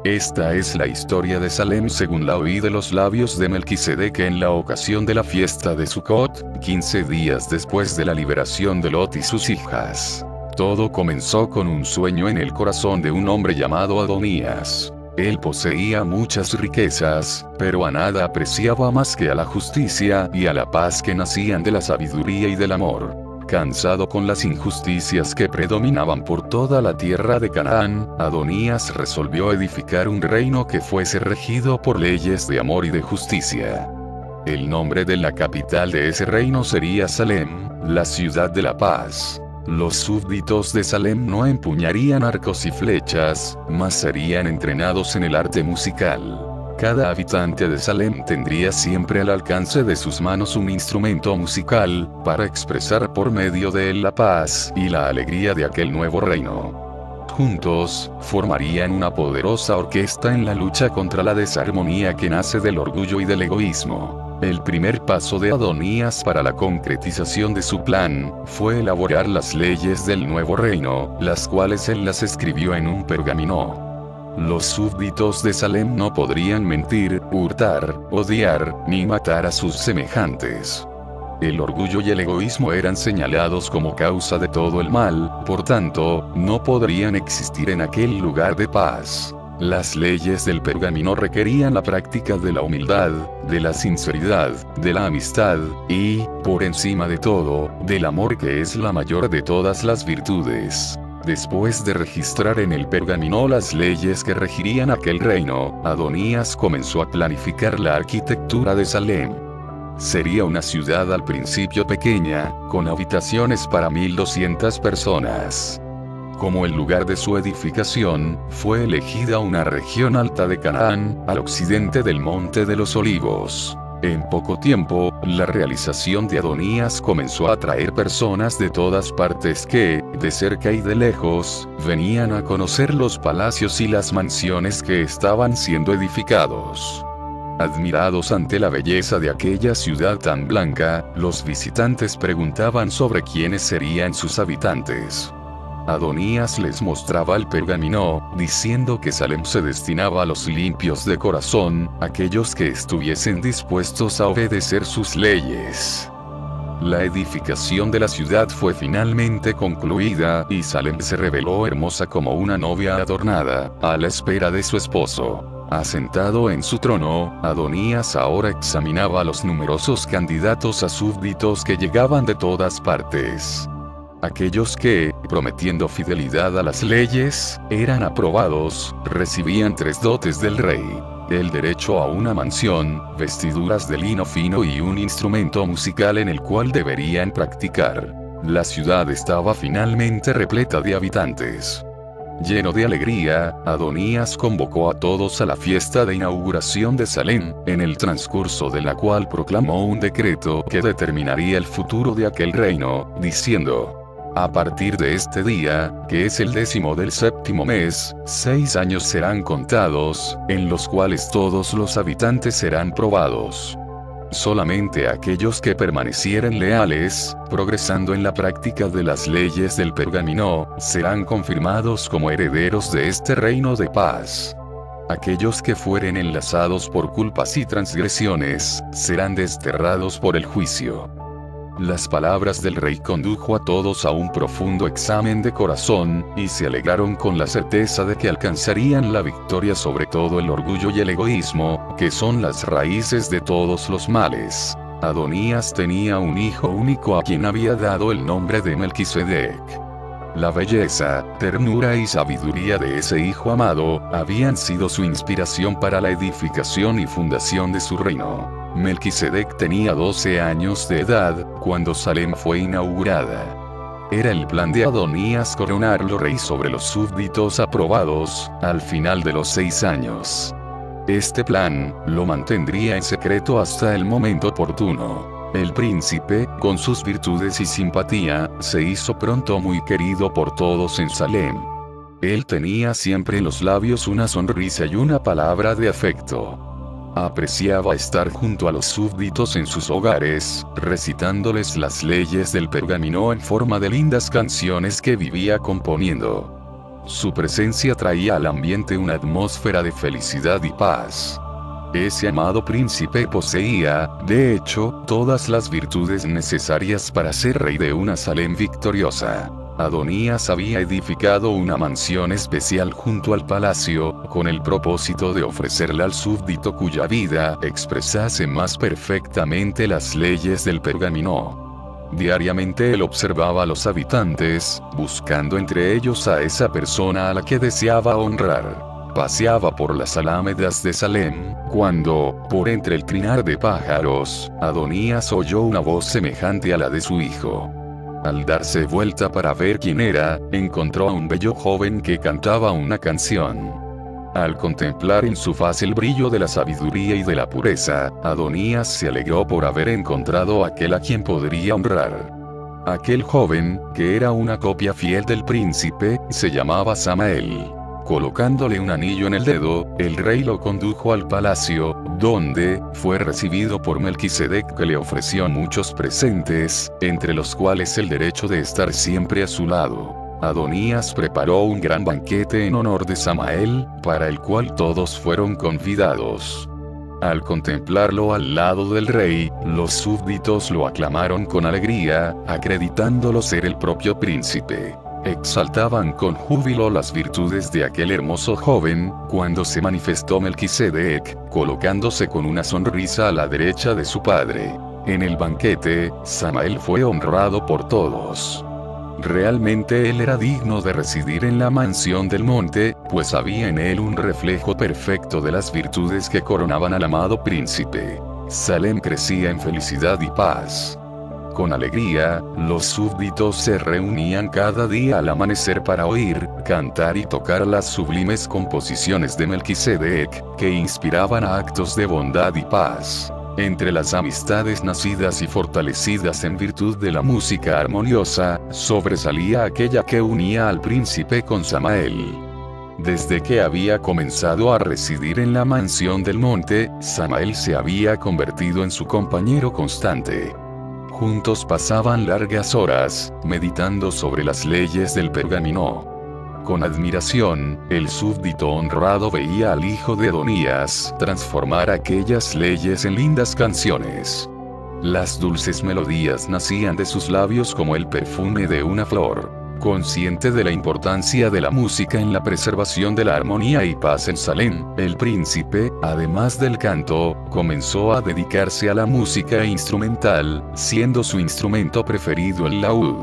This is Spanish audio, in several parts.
Esta es la historia de Salem según la oí de los labios de Melquisedec en la ocasión de la fiesta de Sucot, 15 días después de la liberación de Lot y sus hijas. Todo comenzó con un sueño en el corazón de un hombre llamado Adonías. Él poseía muchas riquezas, pero a nada apreciaba más que a la justicia y a la paz que nacían de la sabiduría y del amor. Cansado con las injusticias que predominaban por toda la tierra de Canaán, Adonías resolvió edificar un reino que fuese regido por leyes de amor y de justicia. El nombre de la capital de ese reino sería Salem, la ciudad de la paz. Los súbditos de Salem no empuñarían arcos y flechas, mas serían entrenados en el arte musical. Cada habitante de Salem tendría siempre al alcance de sus manos un instrumento musical, para expresar por medio de él la paz y la alegría de aquel nuevo reino. Juntos, formarían una poderosa orquesta en la lucha contra la desarmonía que nace del orgullo y del egoísmo. El primer paso de Adonías para la concretización de su plan, fue elaborar las leyes del nuevo reino, las cuales él las escribió en un pergamino. Los súbditos de Salem no podrían mentir, hurtar, odiar, ni matar a sus semejantes. El orgullo y el egoísmo eran señalados como causa de todo el mal, por tanto, no podrían existir en aquel lugar de paz. Las leyes del pergamino requerían la práctica de la humildad, de la sinceridad, de la amistad, y, por encima de todo, del amor que es la mayor de todas las virtudes. Después de registrar en el pergamino las leyes que regirían aquel reino, Adonías comenzó a planificar la arquitectura de Salem. Sería una ciudad al principio pequeña, con habitaciones para 1200 personas. Como el lugar de su edificación, fue elegida una región alta de Canaán, al occidente del Monte de los Olivos. En poco tiempo, la realización de Adonías comenzó a atraer personas de todas partes que, de cerca y de lejos, venían a conocer los palacios y las mansiones que estaban siendo edificados. Admirados ante la belleza de aquella ciudad tan blanca, los visitantes preguntaban sobre quiénes serían sus habitantes. Adonías les mostraba el pergamino, diciendo que Salem se destinaba a los limpios de corazón, aquellos que estuviesen dispuestos a obedecer sus leyes. La edificación de la ciudad fue finalmente concluida, y Salem se reveló hermosa como una novia adornada, a la espera de su esposo. Asentado en su trono, Adonías ahora examinaba a los numerosos candidatos a súbditos que llegaban de todas partes. Aquellos que, prometiendo fidelidad a las leyes, eran aprobados, recibían 3 dotes del rey: el derecho a una mansión, vestiduras de lino fino y un instrumento musical en el cual deberían practicar. La ciudad estaba finalmente repleta de habitantes. Lleno de alegría, Adonías convocó a todos a la fiesta de inauguración de Salem, en el transcurso de la cual proclamó un decreto que determinaría el futuro de aquel reino, diciendo: a partir de este día, que es el 10º del 7º mes, 6 años serán contados, en los cuales todos los habitantes serán probados. Solamente aquellos que permanecieren leales, progresando en la práctica de las leyes del pergamino, serán confirmados como herederos de este reino de paz. Aquellos que fueren enlazados por culpas y transgresiones, serán desterrados por el juicio. Las palabras del rey condujo a todos a un profundo examen de corazón, y se alegraron con la certeza de que alcanzarían la victoria sobre todo el orgullo y el egoísmo, que son las raíces de todos los males. Adonías tenía un hijo único a quien había dado el nombre de Melquisedec. La belleza, ternura y sabiduría de ese hijo amado, habían sido su inspiración para la edificación y fundación de su reino. Melquisedec tenía 12 años de edad, cuando Salem fue inaugurada. Era el plan de Adonías coronarlo rey sobre los súbditos aprobados, al final de los 6 años. Este plan, lo mantendría en secreto hasta el momento oportuno. El príncipe, con sus virtudes y simpatía, se hizo pronto muy querido por todos en Salem. Él tenía siempre en los labios una sonrisa y una palabra de afecto. Apreciaba estar junto a los súbditos en sus hogares, recitándoles las leyes del pergamino en forma de lindas canciones que vivía componiendo. Su presencia traía al ambiente una atmósfera de felicidad y paz. Ese amado príncipe poseía, de hecho, todas las virtudes necesarias para ser rey de una Salem victoriosa. Adonías había edificado una mansión especial junto al palacio, con el propósito de ofrecerle al súbdito cuya vida expresase más perfectamente las leyes del pergamino. Diariamente él observaba a los habitantes, buscando entre ellos a esa persona a la que deseaba honrar. Paseaba por las alámedas de Salem, cuando, por entre el trinar de pájaros, Adonías oyó una voz semejante a la de su hijo. Al darse vuelta para ver quién era, encontró a un bello joven que cantaba una canción. Al contemplar en su faz el brillo de la sabiduría y de la pureza, Adonías se alegró por haber encontrado a aquel a quien podría honrar. Aquel joven, que era una copia fiel del príncipe, se llamaba Samael. Colocándole un anillo en el dedo, el rey lo condujo al palacio, donde fue recibido por Melquisedec, que le ofreció muchos presentes, entre los cuales el derecho de estar siempre a su lado. Adonías preparó un gran banquete en honor de Samael, para el cual todos fueron convidados. Al contemplarlo al lado del rey, los súbditos lo aclamaron con alegría, acreditándolo ser el propio príncipe. Exaltaban con júbilo las virtudes de aquel hermoso joven, cuando se manifestó Melquisedec, colocándose con una sonrisa a la derecha de su padre. En el banquete, Samael fue honrado por todos. Realmente él era digno de residir en la mansión del monte, pues había en él un reflejo perfecto de las virtudes que coronaban al amado príncipe. Salem crecía en felicidad y paz. Con alegría, los súbditos se reunían cada día al amanecer para oír, cantar y tocar las sublimes composiciones de Melquisedec, que inspiraban a actos de bondad y paz. Entre las amistades nacidas y fortalecidas en virtud de la música armoniosa, sobresalía aquella que unía al príncipe con Samael. Desde que había comenzado a residir en la mansión del monte, Samael se había convertido en su compañero constante. Juntos pasaban largas horas, meditando sobre las leyes del pergamino. Con admiración, el súbdito honrado veía al hijo de Adonías transformar aquellas leyes en lindas canciones. Las dulces melodías nacían de sus labios como el perfume de una flor. Consciente de la importancia de la música en la preservación de la armonía y paz en Salem, el príncipe, además del canto, comenzó a dedicarse a la música instrumental, siendo su instrumento preferido el laúd.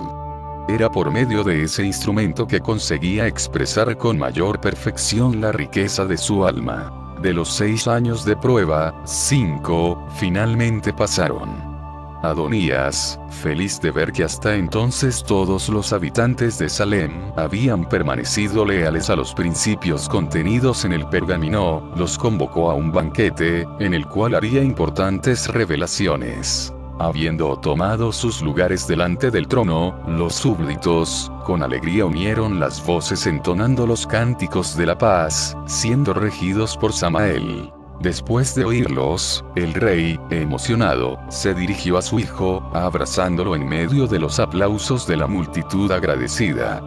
Era por medio de ese instrumento que conseguía expresar con mayor perfección la riqueza de su alma. De los 6 años de prueba, 5 finalmente pasaron. Adonías, feliz de ver que hasta entonces todos los habitantes de Salem habían permanecido leales a los principios contenidos en el pergamino, los convocó a un banquete, en el cual haría importantes revelaciones. Habiendo tomado sus lugares delante del trono, los súbditos, con alegría unieron las voces entonando los cánticos de la paz, siendo regidos por Samael. Después de oírlos, el rey, emocionado, se dirigió a su hijo, abrazándolo en medio de los aplausos de la multitud agradecida.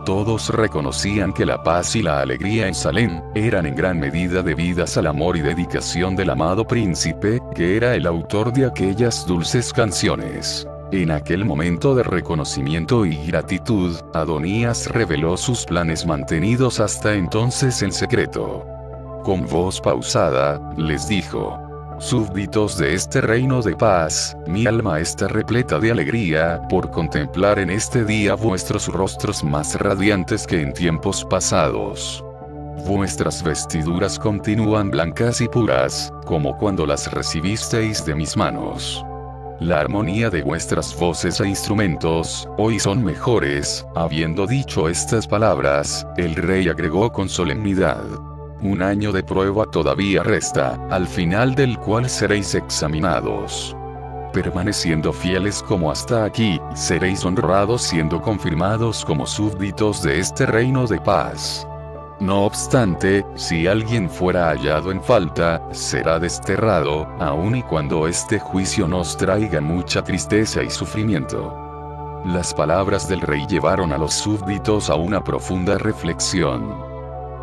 Todos reconocían que la paz y la alegría en Salem eran en gran medida debidas al amor y dedicación del amado príncipe, que era el autor de aquellas dulces canciones. En aquel momento de reconocimiento y gratitud, Adonías reveló sus planes mantenidos hasta entonces en secreto. Con voz pausada, les dijo: súbditos de este reino de paz, mi alma está repleta de alegría por contemplar en este día vuestros rostros más radiantes que en tiempos pasados. Vuestras vestiduras continúan blancas y puras, como cuando las recibisteis de mis manos. La armonía de vuestras voces e instrumentos, hoy son mejores. Habiendo dicho estas palabras, el rey agregó con solemnidad: un año de prueba todavía resta, al final del cual seréis examinados. Permaneciendo fieles como hasta aquí, seréis honrados siendo confirmados como súbditos de este reino de paz. No obstante, si alguien fuera hallado en falta, será desterrado, aun y cuando este juicio nos traiga mucha tristeza y sufrimiento. Las palabras del rey llevaron a los súbditos a una profunda reflexión.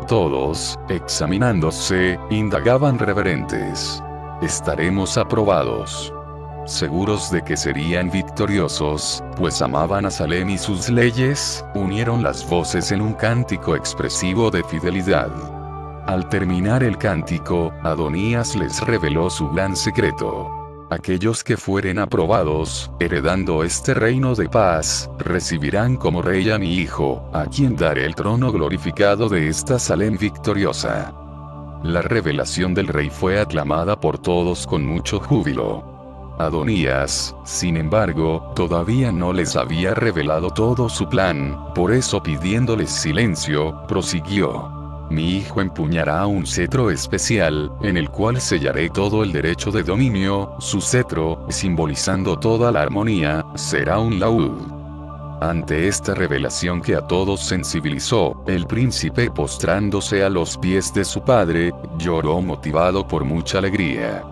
Todos, examinándose, indagaban reverentes: ¿estaremos aprobados? Seguros de que serían victoriosos, pues amaban a Salem y sus leyes, unieron las voces en un cántico expresivo de fidelidad. Al terminar el cántico, Adonías les reveló su gran secreto. Aquellos que fueren aprobados, heredando este reino de paz, recibirán como rey a mi hijo, a quien daré el trono glorificado de esta Salem victoriosa. La revelación del rey fue aclamada por todos con mucho júbilo. Adonías, sin embargo, todavía no les había revelado todo su plan, por eso pidiéndoles silencio, prosiguió: mi hijo empuñará un cetro especial, en el cual sellaré todo el derecho de dominio. Su cetro, simbolizando toda la armonía, será un laúd. Ante esta revelación que a todos sensibilizó, el príncipe, postrándose a los pies de su padre, lloró motivado por mucha alegría.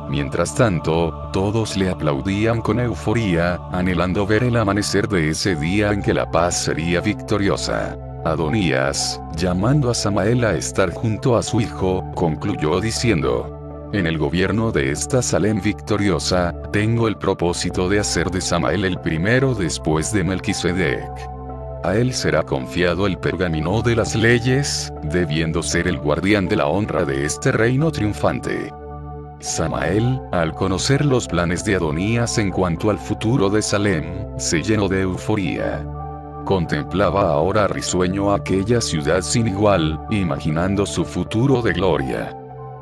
Mientras tanto, todos le aplaudían con euforía, anhelando ver el amanecer de ese día en que la paz sería victoriosa. Adonías, llamando a Samael a estar junto a su hijo, concluyó diciendo: en el gobierno de esta Salem victoriosa, tengo el propósito de hacer de Samael el primero después de Melquisedec. A él será confiado el pergamino de las leyes, debiendo ser el guardián de la honra de este reino triunfante. Samael, al conocer los planes de Adonías en cuanto al futuro de Salem, se llenó de euforía. Contemplaba ahora risueño aquella ciudad sin igual, imaginando su futuro de gloria.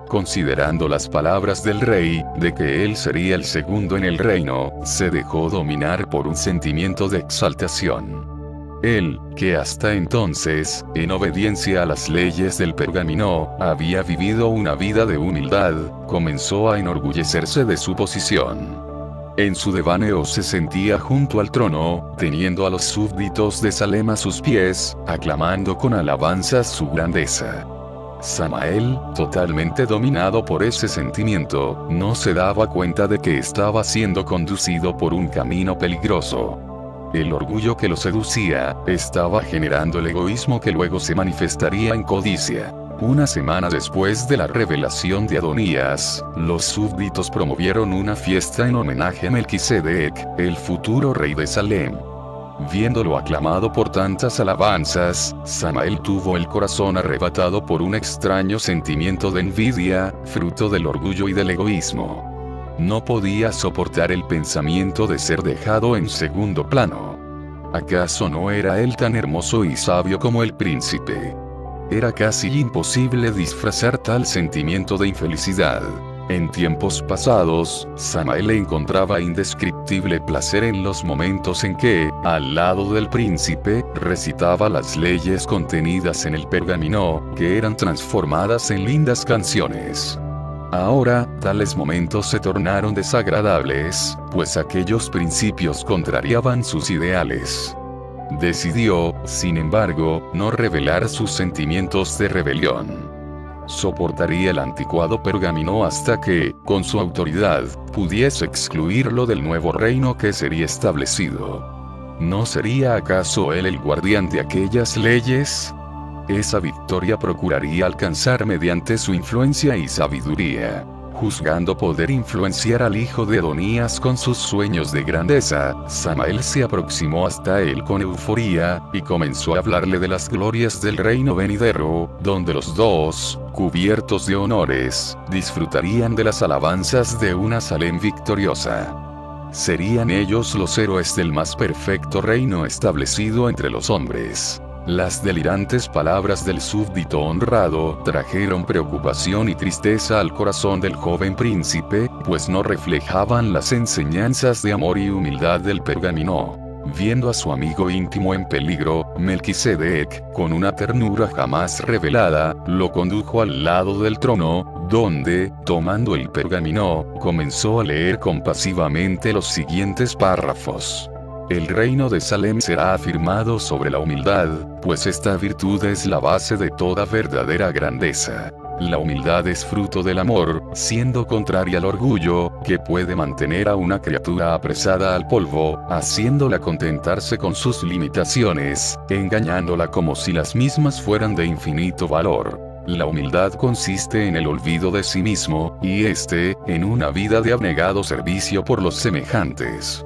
Considerando las palabras del rey, de que él sería el segundo en el reino, se dejó dominar por un sentimiento de exaltación. Él, que hasta entonces, en obediencia a las leyes del pergamino, había vivido una vida de humildad, comenzó a enorgullecerse de su posición. En su devaneo se sentía junto al trono, teniendo a los súbditos de Salem a sus pies, aclamando con alabanzas su grandeza. Samael, totalmente dominado por ese sentimiento, no se daba cuenta de que estaba siendo conducido por un camino peligroso. El orgullo que lo seducía, estaba generando el egoísmo que luego se manifestaría en codicia. Una semana después de la revelación de Adonías, los súbditos promovieron una fiesta en homenaje a Melquisedec, el futuro rey de Salem. Viéndolo aclamado por tantas alabanzas, Samael tuvo el corazón arrebatado por un extraño sentimiento de envidia, fruto del orgullo y del egoísmo. No podía soportar el pensamiento de ser dejado en segundo plano. ¿Acaso no era él tan hermoso y sabio como el príncipe? Era casi imposible disfrazar tal sentimiento de infelicidad. En tiempos pasados, Samael encontraba indescriptible placer en los momentos en que, al lado del príncipe, recitaba las leyes contenidas en el pergamino, que eran transformadas en lindas canciones. Ahora, tales momentos se tornaron desagradables, pues aquellos principios contrariaban sus ideales. Decidió, sin embargo, no revelar sus sentimientos de rebelión. Soportaría el anticuado pergamino hasta que, con su autoridad, pudiese excluirlo del nuevo reino que sería establecido. ¿No sería acaso él el guardián de aquellas leyes? Esa victoria procuraría alcanzar mediante su influencia y sabiduría. Juzgando poder influenciar al hijo de Adonías con sus sueños de grandeza, Samael se aproximó hasta él con euforía, y comenzó a hablarle de las glorias del reino venidero, donde los dos, cubiertos de honores, disfrutarían de las alabanzas de una Salem victoriosa. Serían ellos los héroes del más perfecto reino establecido entre los hombres. Las delirantes palabras del súbdito honrado trajeron preocupación y tristeza al corazón del joven príncipe, pues no reflejaban las enseñanzas de amor y humildad del pergamino. Viendo a su amigo íntimo en peligro, Melquisedec, con una ternura jamás revelada, lo condujo al lado del trono, donde, tomando el pergamino, comenzó a leer compasivamente los siguientes párrafos. El reino de Salem será afirmado sobre la humildad, pues esta virtud es la base de toda verdadera grandeza. La humildad es fruto del amor, siendo contraria al orgullo, que puede mantener a una criatura apresada al polvo, haciéndola contentarse con sus limitaciones, engañándola como si las mismas fueran de infinito valor. La humildad consiste en el olvido de sí mismo, y en una vida de abnegado servicio por los semejantes.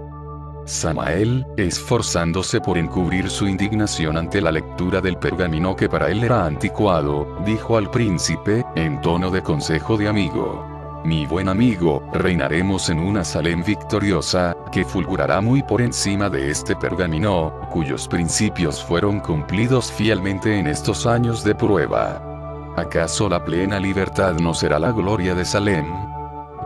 Samael, esforzándose por encubrir su indignación ante la lectura del pergamino que para él era anticuado, dijo al príncipe, en tono de consejo de amigo: mi buen amigo, reinaremos en una Salem victoriosa, que fulgurará muy por encima de este pergamino, cuyos principios fueron cumplidos fielmente en estos años de prueba. ¿Acaso la plena libertad no será la gloria de Salem?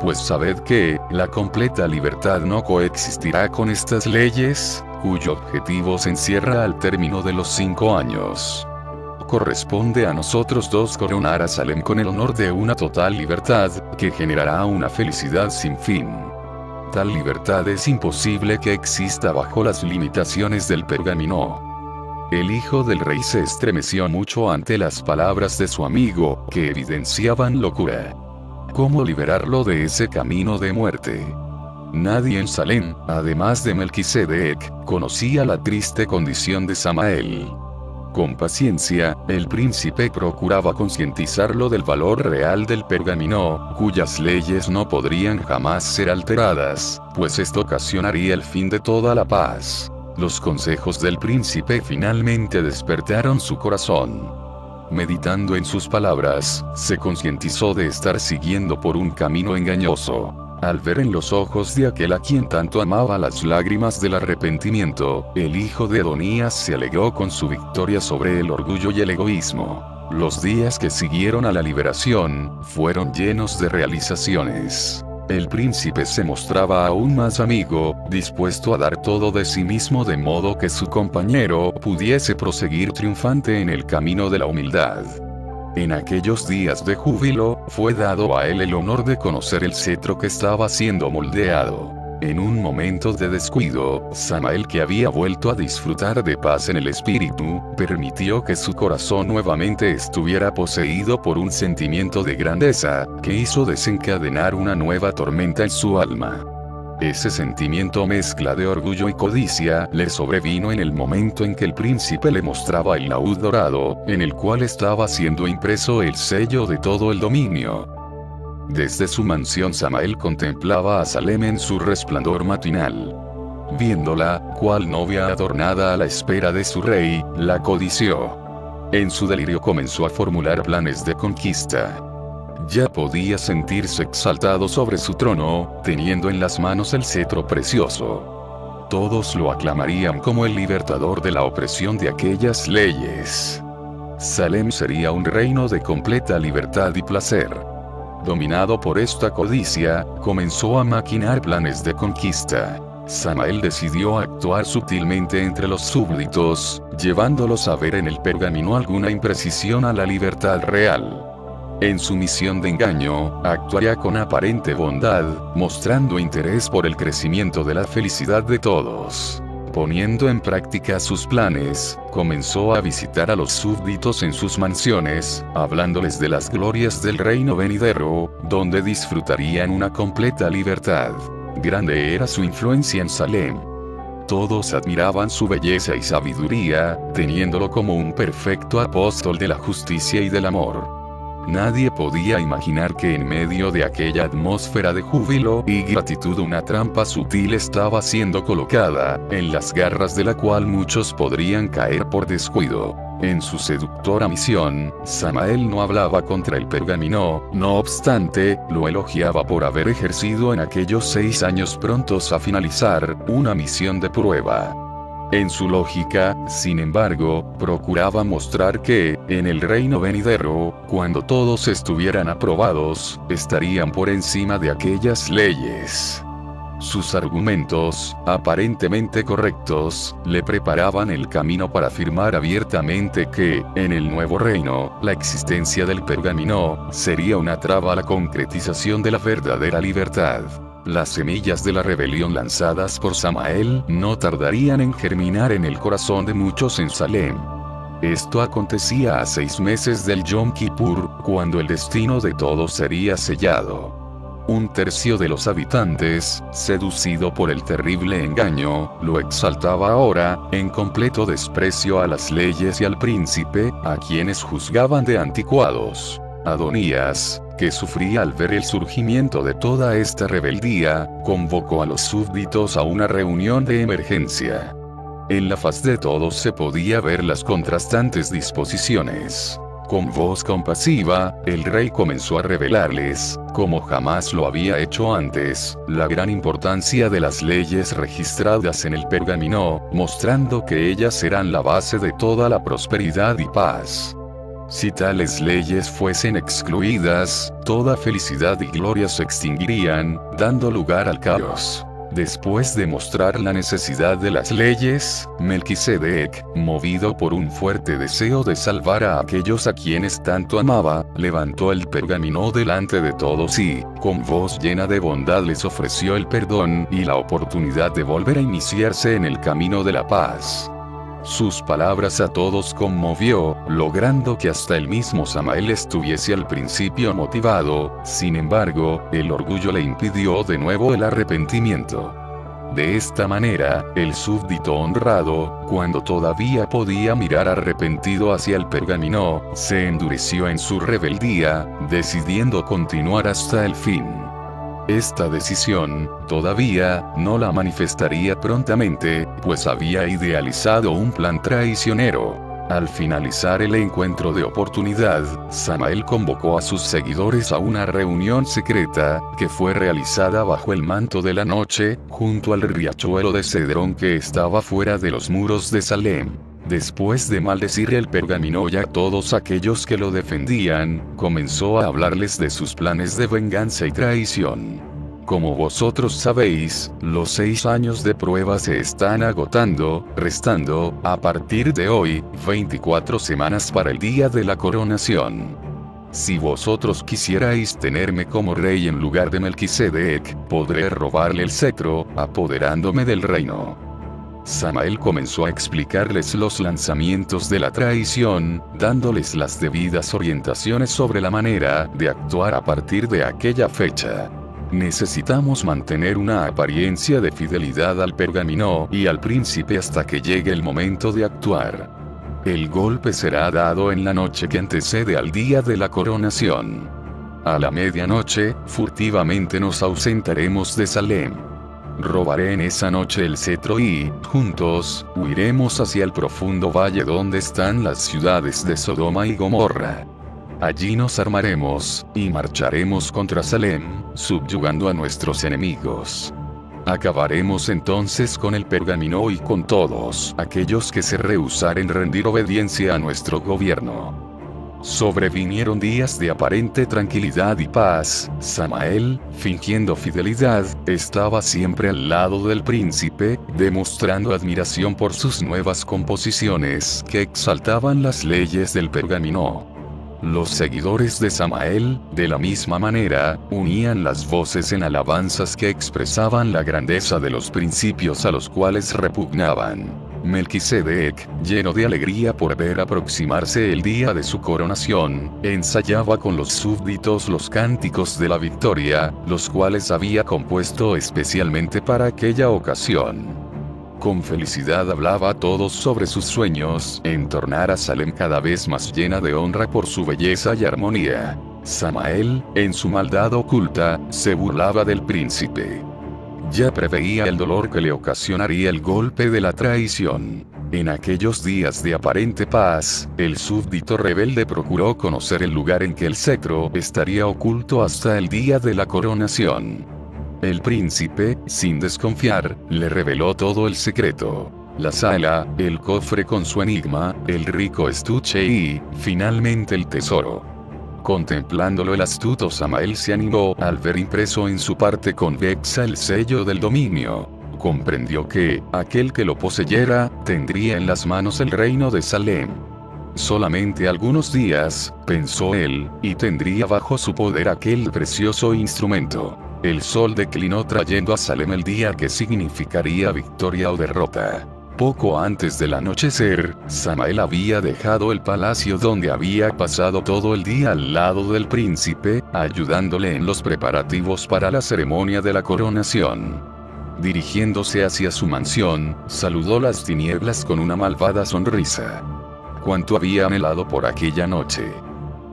Pues sabed que, la completa libertad no coexistirá con estas leyes, cuyo objetivo se encierra al término de los 5 años. Corresponde a nosotros dos coronar a Salem con el honor de una total libertad, que generará una felicidad sin fin. Tal libertad es imposible que exista bajo las limitaciones del pergamino. El hijo del rey se estremeció mucho ante las palabras de su amigo, que evidenciaban locura. ¿Cómo liberarlo de ese camino de muerte? Nadie en Salem, además de Melquisedec, conocía la triste condición de Samael. Con paciencia, el príncipe procuraba concientizarlo del valor real del pergamino, cuyas leyes no podrían jamás ser alteradas, pues esto ocasionaría el fin de toda la paz. Los consejos del príncipe finalmente despertaron su corazón. Meditando en sus palabras, se concientizó de estar siguiendo por un camino engañoso. Al ver en los ojos de aquel a quien tanto amaba las lágrimas del arrepentimiento, el hijo de Adonías se alegró con su victoria sobre el orgullo y el egoísmo. Los días que siguieron a la liberación, fueron llenos de realizaciones. El príncipe se mostraba aún más amigo, dispuesto a dar todo de sí mismo de modo que su compañero pudiese proseguir triunfante en el camino de la humildad. En aquellos días de júbilo, fue dado a él el honor de conocer el cetro que estaba siendo moldeado. En un momento de descuido, Samael, que había vuelto a disfrutar de paz en el espíritu, permitió que su corazón nuevamente estuviera poseído por un sentimiento de grandeza, que hizo desencadenar una nueva tormenta en su alma. Ese sentimiento, mezcla de orgullo y codicia, le sobrevino en el momento en que el príncipe le mostraba el laúd dorado, en el cual estaba siendo impreso el sello de todo el dominio. Desde su mansión Samael contemplaba a Salem en su resplandor matinal. Viéndola, cual novia adornada a la espera de su rey, la codició. En su delirio comenzó a formular planes de conquista. Ya podía sentirse exaltado sobre su trono, teniendo en las manos el cetro precioso. Todos lo aclamarían como el libertador de la opresión de aquellas leyes. Salem sería un reino de completa libertad y placer. Dominado por esta codicia, comenzó a maquinar planes de conquista. Samael decidió actuar sutilmente entre los súbditos, llevándolos a ver en el pergamino alguna imprecisión a la libertad real. En su misión de engaño, actuaría con aparente bondad, mostrando interés por el crecimiento de la felicidad de todos. Poniendo en práctica sus planes, comenzó a visitar a los súbditos en sus mansiones, hablándoles de las glorias del reino venidero, donde disfrutarían una completa libertad. Grande era su influencia en Salem. Todos admiraban su belleza y sabiduría, teniéndolo como un perfecto apóstol de la justicia y del amor. Nadie podía imaginar que en medio de aquella atmósfera de júbilo y gratitud una trampa sutil estaba siendo colocada, en las garras de la cual muchos podrían caer por descuido. En su seductora misión, Samael no hablaba contra el pergamino, no obstante, lo elogiaba por haber ejercido en aquellos 6 años prontos a finalizar, una misión de prueba. En su lógica, sin embargo, procuraba mostrar que, en el reino venidero, cuando todos estuvieran aprobados, estarían por encima de aquellas leyes. Sus argumentos, aparentemente correctos, le preparaban el camino para afirmar abiertamente que, en el nuevo reino, la existencia del pergamino sería una traba a la concretización de la verdadera libertad. Las semillas de la rebelión lanzadas por Samael no tardarían en germinar en el corazón de muchos en Salem. Esto acontecía a 6 meses del Yom Kippur, cuando el destino de todos sería sellado. Un tercio de los habitantes, seducido por el terrible engaño, lo exaltaba ahora, en completo desprecio a las leyes y al príncipe, a quienes juzgaban de anticuados. Adonías, que sufría al ver el surgimiento de toda esta rebeldía, convocó a los súbditos a una reunión de emergencia. En la faz de todos se podía ver las contrastantes disposiciones. Con voz compasiva, el rey comenzó a revelarles, como jamás lo había hecho antes, la gran importancia de las leyes registradas en el pergamino, mostrando que ellas eran la base de toda la prosperidad y paz. Si tales leyes fuesen excluidas, toda felicidad y gloria se extinguirían, dando lugar al caos. Después de mostrar la necesidad de las leyes, Melquisedec, movido por un fuerte deseo de salvar a aquellos a quienes tanto amaba, levantó el pergamino delante de todos y, con voz llena de bondad, les ofreció el perdón y la oportunidad de volver a iniciarse en el camino de la paz. Sus palabras a todos conmovió, logrando que hasta el mismo Samael estuviese al principio motivado. Sin embargo, el orgullo le impidió de nuevo el arrepentimiento. De esta manera, el súbdito honrado, cuando todavía podía mirar arrepentido hacia el pergamino, se endureció en su rebeldía, decidiendo continuar hasta el fin. Esta decisión, todavía, no la manifestaría prontamente, pues había idealizado un plan traicionero. Al finalizar el encuentro de oportunidad, Samael convocó a sus seguidores a una reunión secreta, que fue realizada bajo el manto de la noche, junto al riachuelo de Cedrón que estaba fuera de los muros de Salem. Después de maldecir el pergamino y a todos aquellos que lo defendían, comenzó a hablarles de sus planes de venganza y traición. Como vosotros sabéis, los 6 años de prueba se están agotando, restando, a partir de hoy, 24 semanas para el día de la coronación. Si vosotros quisierais tenerme como rey en lugar de Melquisedec, podré robarle el cetro, apoderándome del reino. Samael comenzó a explicarles los lanzamientos de la traición, dándoles las debidas orientaciones sobre la manera de actuar a partir de aquella fecha. Necesitamos mantener una apariencia de fidelidad al pergamino y al príncipe hasta que llegue el momento de actuar. El golpe será dado en la noche que antecede al día de la coronación. A la medianoche, furtivamente nos ausentaremos de Salem. Robaré en esa noche el cetro y, juntos, huiremos hacia el profundo valle donde están las ciudades de Sodoma y Gomorra. Allí nos armaremos, y marcharemos contra Salem, subyugando a nuestros enemigos. Acabaremos entonces con el pergamino y con todos aquellos que se rehusaren rendir obediencia a nuestro gobierno. Sobrevinieron días de aparente tranquilidad y paz. Samael, fingiendo fidelidad, estaba siempre al lado del príncipe, demostrando admiración por sus nuevas composiciones que exaltaban las leyes del pergamino. Los seguidores de Samael, de la misma manera, unían las voces en alabanzas que expresaban la grandeza de los principios a los cuales repugnaban. Melquisedec, lleno de alegría por ver aproximarse el día de su coronación, ensayaba con los súbditos los cánticos de la victoria, los cuales había compuesto especialmente para aquella ocasión. Con felicidad hablaba a todos sobre sus sueños, en tornar a Salem cada vez más llena de honra por su belleza y armonía. Samael, en su maldad oculta, se burlaba del príncipe. Ya preveía el dolor que le ocasionaría el golpe de la traición. En aquellos días de aparente paz, el súbdito rebelde procuró conocer el lugar en que el cetro estaría oculto hasta el día de la coronación. El príncipe, sin desconfiar, le reveló todo el secreto. La sala, el cofre con su enigma, el rico estuche y, finalmente el tesoro. Contemplándolo el astuto Samael se animó al ver impreso en su parte convexa el sello del dominio. Comprendió que, aquel que lo poseyera, tendría en las manos el reino de Salem. Solamente algunos días, pensó él, y tendría bajo su poder aquel precioso instrumento. El sol declinó trayendo a Salem el día que significaría victoria o derrota. Poco antes del anochecer, Samael había dejado el palacio donde había pasado todo el día al lado del príncipe, ayudándole en los preparativos para la ceremonia de la coronación. Dirigiéndose hacia su mansión, saludó las tinieblas con una malvada sonrisa. Cuánto había anhelado por aquella noche.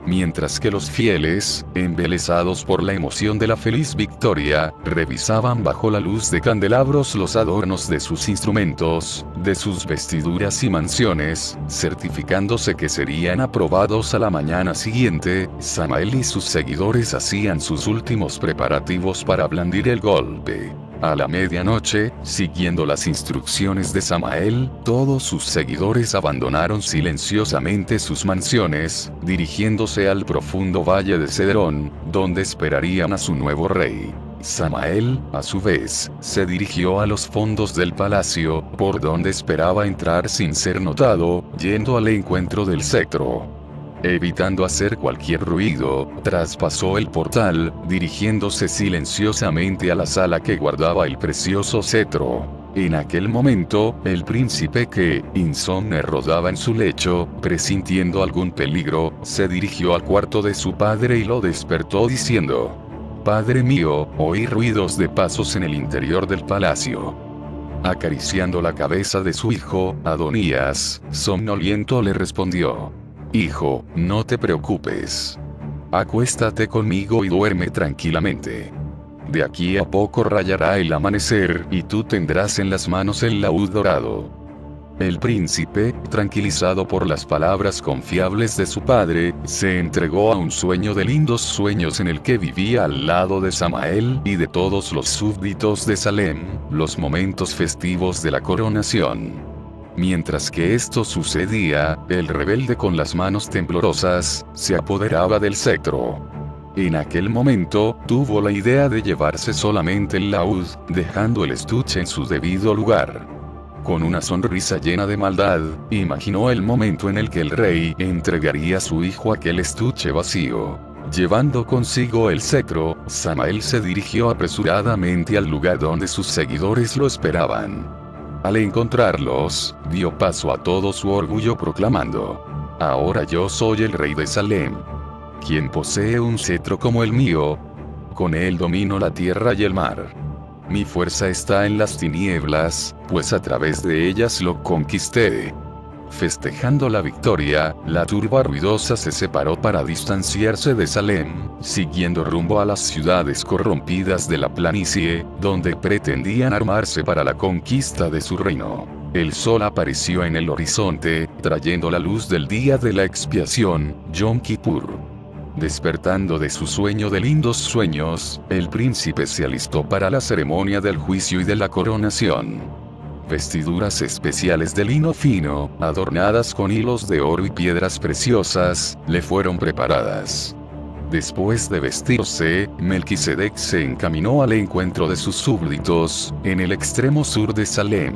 Mientras que los fieles, embelesados por la emoción de la feliz victoria, revisaban bajo la luz de candelabros los adornos de sus instrumentos, de sus vestiduras y mansiones, certificándose que serían aprobados a la mañana siguiente, Samael y sus seguidores hacían sus últimos preparativos para blandir el golpe. A la medianoche, siguiendo las instrucciones de Samael, todos sus seguidores abandonaron silenciosamente sus mansiones, dirigiéndose al profundo valle de Cedrón, donde esperarían a su nuevo rey. Samael, a su vez, se dirigió a los fondos del palacio, por donde esperaba entrar sin ser notado, yendo al encuentro del cetro. Evitando hacer cualquier ruido, traspasó el portal, dirigiéndose silenciosamente a la sala que guardaba el precioso cetro. En aquel momento, el príncipe que, insomne, rodaba en su lecho, presintiendo algún peligro, se dirigió al cuarto de su padre y lo despertó diciendo: «Padre mío, oí ruidos de pasos en el interior del palacio». Acariciando la cabeza de su hijo, Adonías, somnoliento, le respondió: «Hijo, no te preocupes. Acuéstate conmigo y duerme tranquilamente. De aquí a poco rayará el amanecer y tú tendrás en las manos el laúd dorado». El príncipe, tranquilizado por las palabras confiables de su padre, se entregó a un sueño de lindos sueños en el que vivía al lado de Samael y de todos los súbditos de Salem, los momentos festivos de la coronación. Mientras que esto sucedía, el rebelde con las manos temblorosas, se apoderaba del cetro. En aquel momento, tuvo la idea de llevarse solamente el laúd, dejando el estuche en su debido lugar. Con una sonrisa llena de maldad, imaginó el momento en el que el rey entregaría a su hijo aquel estuche vacío. Llevando consigo el cetro, Samael se dirigió apresuradamente al lugar donde sus seguidores lo esperaban. Al encontrarlos, dio paso a todo su orgullo proclamando: «Ahora yo soy el rey de Salem, quien posee un cetro como el mío. Con él domino la tierra y el mar. Mi fuerza está en las tinieblas, pues a través de ellas lo conquisté». Festejando la victoria, la turba ruidosa se separó para distanciarse de Salem, siguiendo rumbo a las ciudades corrompidas de la planicie, donde pretendían armarse para la conquista de su reino. El sol apareció en el horizonte, trayendo la luz del día de la expiación, Yom Kippur. Despertando de su sueño de lindos sueños, el príncipe se alistó para la ceremonia del juicio y de la coronación. Vestiduras especiales de lino fino, adornadas con hilos de oro y piedras preciosas, le fueron preparadas. Después de vestirse, Melquisedec se encaminó al encuentro de sus súbditos, en el extremo sur de Salem.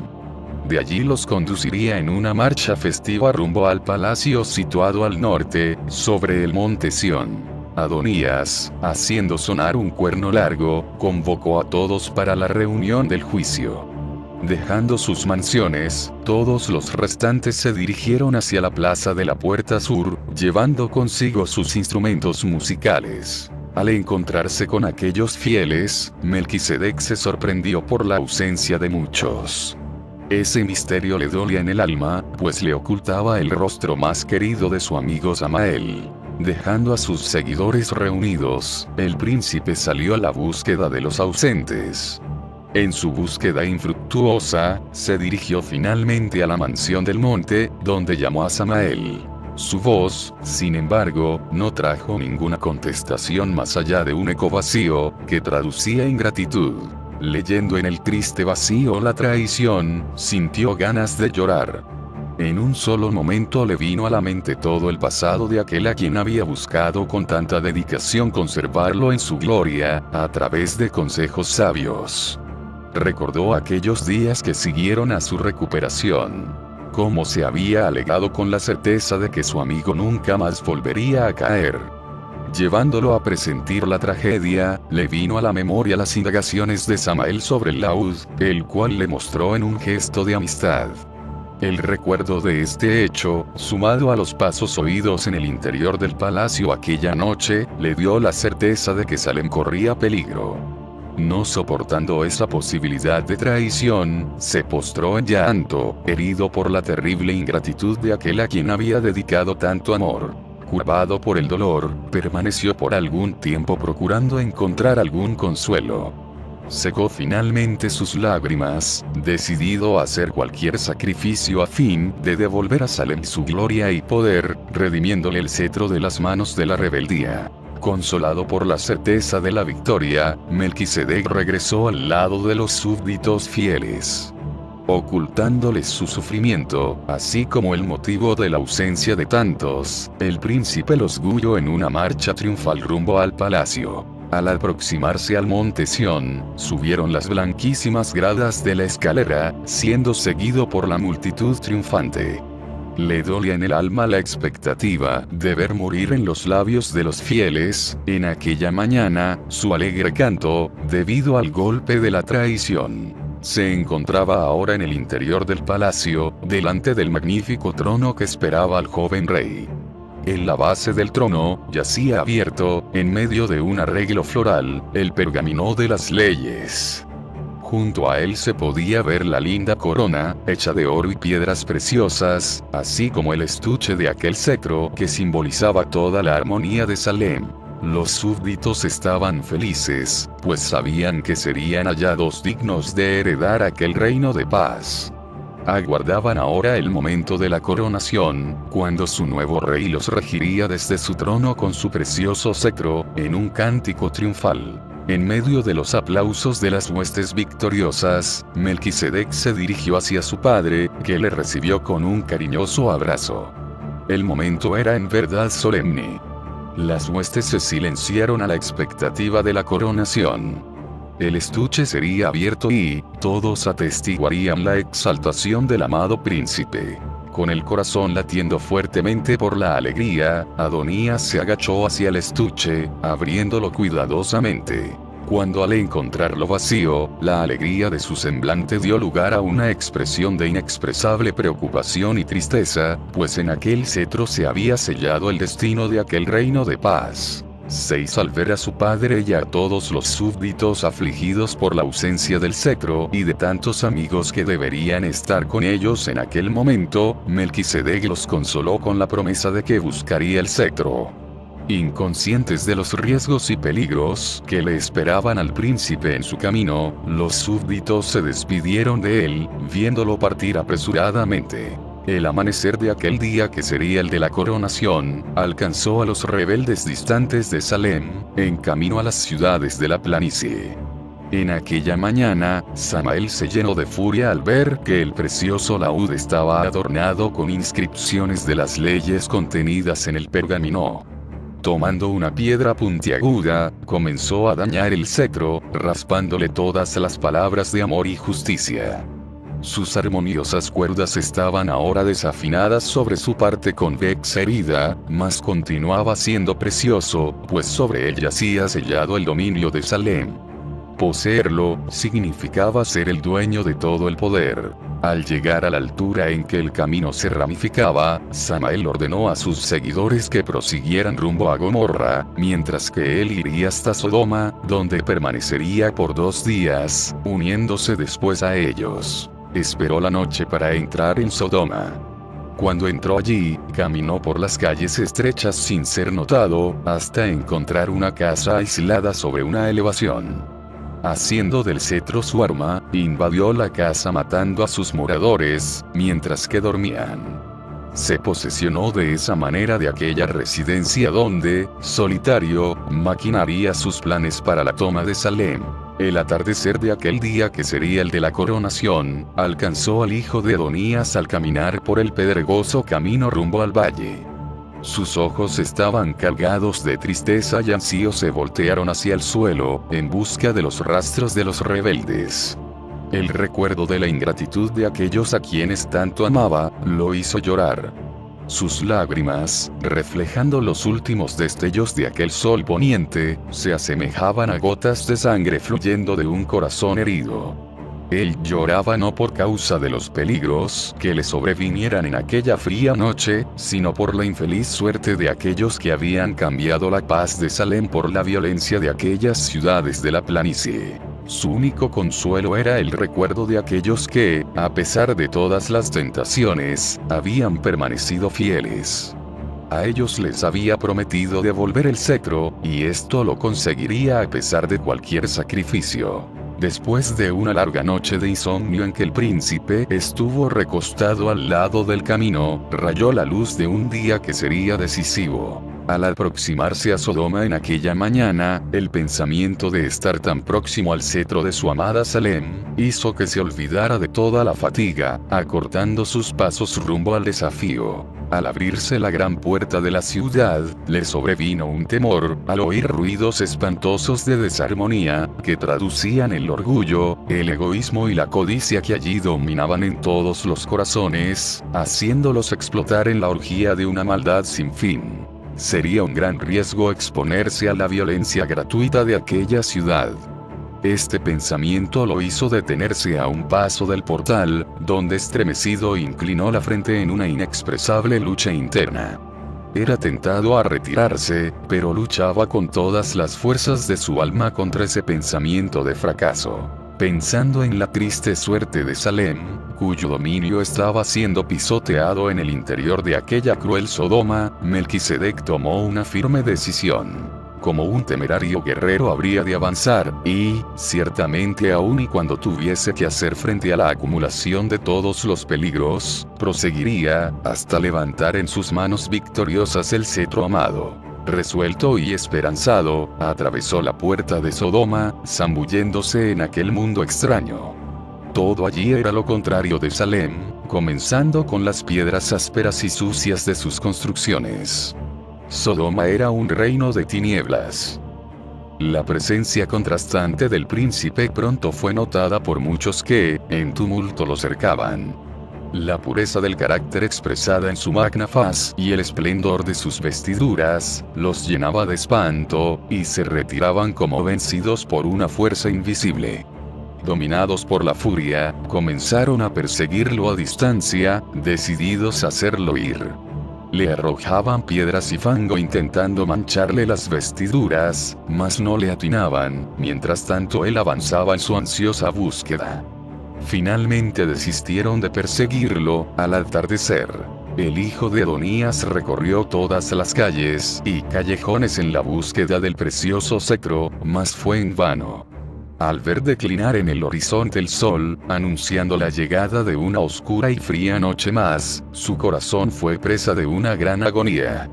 De allí los conduciría en una marcha festiva rumbo al palacio situado al norte, sobre el monte Sión. Adonías, haciendo sonar un cuerno largo, convocó a todos para la reunión del juicio. Dejando sus mansiones, todos los restantes se dirigieron hacia la plaza de la Puerta Sur, llevando consigo sus instrumentos musicales. Al encontrarse con aquellos fieles, Melquisedec se sorprendió por la ausencia de muchos. Ese misterio le dolía en el alma, pues le ocultaba el rostro más querido de su amigo Samael. Dejando a sus seguidores reunidos, el príncipe salió a la búsqueda de los ausentes. En su búsqueda infructuosa, se dirigió finalmente a la mansión del monte, donde llamó a Samael. Su voz, sin embargo, no trajo ninguna contestación más allá de un eco vacío, que traducía ingratitud. Leyendo en el triste vacío la traición, sintió ganas de llorar. En un solo momento le vino a la mente todo el pasado de aquel a quien había buscado con tanta dedicación conservarlo en su gloria, a través de consejos sabios. Recordó aquellos días que siguieron a su recuperación. Cómo se había alegado con la certeza de que su amigo nunca más volvería a caer. Llevándolo a presentir la tragedia, le vino a la memoria las indagaciones de Samael sobre el laúd, el cual le mostró en un gesto de amistad. El recuerdo de este hecho, sumado a los pasos oídos en el interior del palacio aquella noche, le dio la certeza de que Salem corría peligro. No soportando esa posibilidad de traición, se postró en llanto, herido por la terrible ingratitud de aquel a quien había dedicado tanto amor. Curvado por el dolor, permaneció por algún tiempo procurando encontrar algún consuelo. Secó finalmente sus lágrimas, decidido a hacer cualquier sacrificio a fin de devolver a Salem su gloria y poder, redimiéndole el cetro de las manos de la rebeldía. Consolado por la certeza de la victoria, Melquisedec regresó al lado de los súbditos fieles, ocultándoles su sufrimiento, así como el motivo de la ausencia de tantos. El príncipe los guió en una marcha triunfal rumbo al palacio. Al aproximarse al monte Sión, subieron las blanquísimas gradas de la escalera, siendo seguido por la multitud triunfante. Le dolía en el alma la expectativa de ver morir en los labios de los fieles, en aquella mañana, su alegre canto, debido al golpe de la traición. Se encontraba ahora en el interior del palacio, delante del magnífico trono que esperaba al joven rey. En la base del trono, yacía abierto, en medio de un arreglo floral, el pergamino de las leyes. Junto a él se podía ver la linda corona, hecha de oro y piedras preciosas, así como el estuche de aquel cetro que simbolizaba toda la armonía de Salem. Los súbditos estaban felices, pues sabían que serían hallados dignos de heredar aquel reino de paz. Aguardaban ahora el momento de la coronación, cuando su nuevo rey los regiría desde su trono con su precioso cetro, en un cántico triunfal. En medio de los aplausos de las huestes victoriosas, Melquisedec se dirigió hacia su padre, que le recibió con un cariñoso abrazo. El momento era en verdad solemne. Las huestes se silenciaron a la expectativa de la coronación. El estuche sería abierto y todos atestiguarían la exaltación del amado príncipe. Con el corazón latiendo fuertemente por la alegría, Adonías se agachó hacia el estuche, abriéndolo cuidadosamente. Cuando al encontrarlo vacío, la alegría de su semblante dio lugar a una expresión de inexpresable preocupación y tristeza, pues en aquel cetro se había sellado el destino de aquel reino de paz. 6. Al ver a su padre y a todos los súbditos afligidos por la ausencia del cetro y de tantos amigos que deberían estar con ellos en aquel momento, Melquisedec los consoló con la promesa de que buscaría el cetro. Inconscientes de los riesgos y peligros que le esperaban al príncipe en su camino, los súbditos se despidieron de él, viéndolo partir apresuradamente. El amanecer de aquel día que sería el de la coronación, alcanzó a los rebeldes distantes de Salem, en camino a las ciudades de la planicie. En aquella mañana, Samael se llenó de furia al ver que el precioso laúd estaba adornado con inscripciones de las leyes contenidas en el pergamino. Tomando una piedra puntiaguda, comenzó a dañar el cetro, raspándole todas las palabras de amor y justicia. Sus armoniosas cuerdas estaban ahora desafinadas sobre su parte convexa herida, mas continuaba siendo precioso, pues sobre él yacía sellado el dominio de Salem. Poseerlo significaba ser el dueño de todo el poder. Al llegar a la altura en que el camino se ramificaba, Samael ordenó a sus seguidores que prosiguieran rumbo a Gomorra, mientras que él iría hasta Sodoma, donde permanecería por 2 días, uniéndose después a ellos. Esperó la noche para entrar en Sodoma. Cuando entró allí, caminó por las calles estrechas sin ser notado, hasta encontrar una casa aislada sobre una elevación. Haciendo del cetro su arma, invadió la casa matando a sus moradores, mientras que dormían. Se posesionó de esa manera de aquella residencia donde, solitario, maquinaría sus planes para la toma de Salem. El atardecer de aquel día que sería el de la coronación, alcanzó al hijo de Adonías al caminar por el pedregoso camino rumbo al valle. Sus ojos estaban cargados de tristeza y ansío se voltearon hacia el suelo, en busca de los rastros de los rebeldes. El recuerdo de la ingratitud de aquellos a quienes tanto amaba, lo hizo llorar. Sus lágrimas, reflejando los últimos destellos de aquel sol poniente, se asemejaban a gotas de sangre fluyendo de un corazón herido. Él lloraba no por causa de los peligros que le sobrevinieran en aquella fría noche, sino por la infeliz suerte de aquellos que habían cambiado la paz de Salem por la violencia de aquellas ciudades de la planicie. Su único consuelo era el recuerdo de aquellos que, a pesar de todas las tentaciones, habían permanecido fieles. A ellos les había prometido devolver el cetro, y esto lo conseguiría a pesar de cualquier sacrificio. Después de una larga noche de insomnio en que el príncipe estuvo recostado al lado del camino, rayó la luz de un día que sería decisivo. Al aproximarse a Sodoma en aquella mañana, el pensamiento de estar tan próximo al cetro de su amada Salem, hizo que se olvidara de toda la fatiga, acortando sus pasos rumbo al desafío. Al abrirse la gran puerta de la ciudad, le sobrevino un temor, al oír ruidos espantosos de desarmonía, que traducían el orgullo, el egoísmo y la codicia que allí dominaban en todos los corazones, haciéndolos explotar en la orgía de una maldad sin fin. Sería un gran riesgo exponerse a la violencia gratuita de aquella ciudad. Este pensamiento lo hizo detenerse a un paso del portal, donde estremecido inclinó la frente en una inexpresable lucha interna. Era tentado a retirarse, pero luchaba con todas las fuerzas de su alma contra ese pensamiento de fracaso. Pensando en la triste suerte de Salem, cuyo dominio estaba siendo pisoteado en el interior de aquella cruel Sodoma, Melquisedec tomó una firme decisión. Como un temerario guerrero habría de avanzar, y, ciertamente aun y cuando tuviese que hacer frente a la acumulación de todos los peligros, proseguiría, hasta levantar en sus manos victoriosas el cetro amado. Resuelto y esperanzado, atravesó la puerta de Sodoma, zambulléndose en aquel mundo extraño. Todo allí era lo contrario de Salem, comenzando con las piedras ásperas y sucias de sus construcciones. Sodoma era un reino de tinieblas. La presencia contrastante del príncipe pronto fue notada por muchos que, en tumulto lo cercaban. La pureza del carácter expresada en su magna faz y el esplendor de sus vestiduras, los llenaba de espanto, y se retiraban como vencidos por una fuerza invisible. Dominados por la furia, comenzaron a perseguirlo a distancia, decididos a hacerlo ir. Le arrojaban piedras y fango intentando mancharle las vestiduras, mas no le atinaban, mientras tanto él avanzaba en su ansiosa búsqueda. Finalmente desistieron de perseguirlo. Al atardecer, el hijo de Adonías recorrió todas las calles y callejones en la búsqueda del precioso cetro, mas fue en vano. Al ver declinar en el horizonte el sol, anunciando la llegada de una oscura y fría noche más, su corazón fue presa de una gran agonía.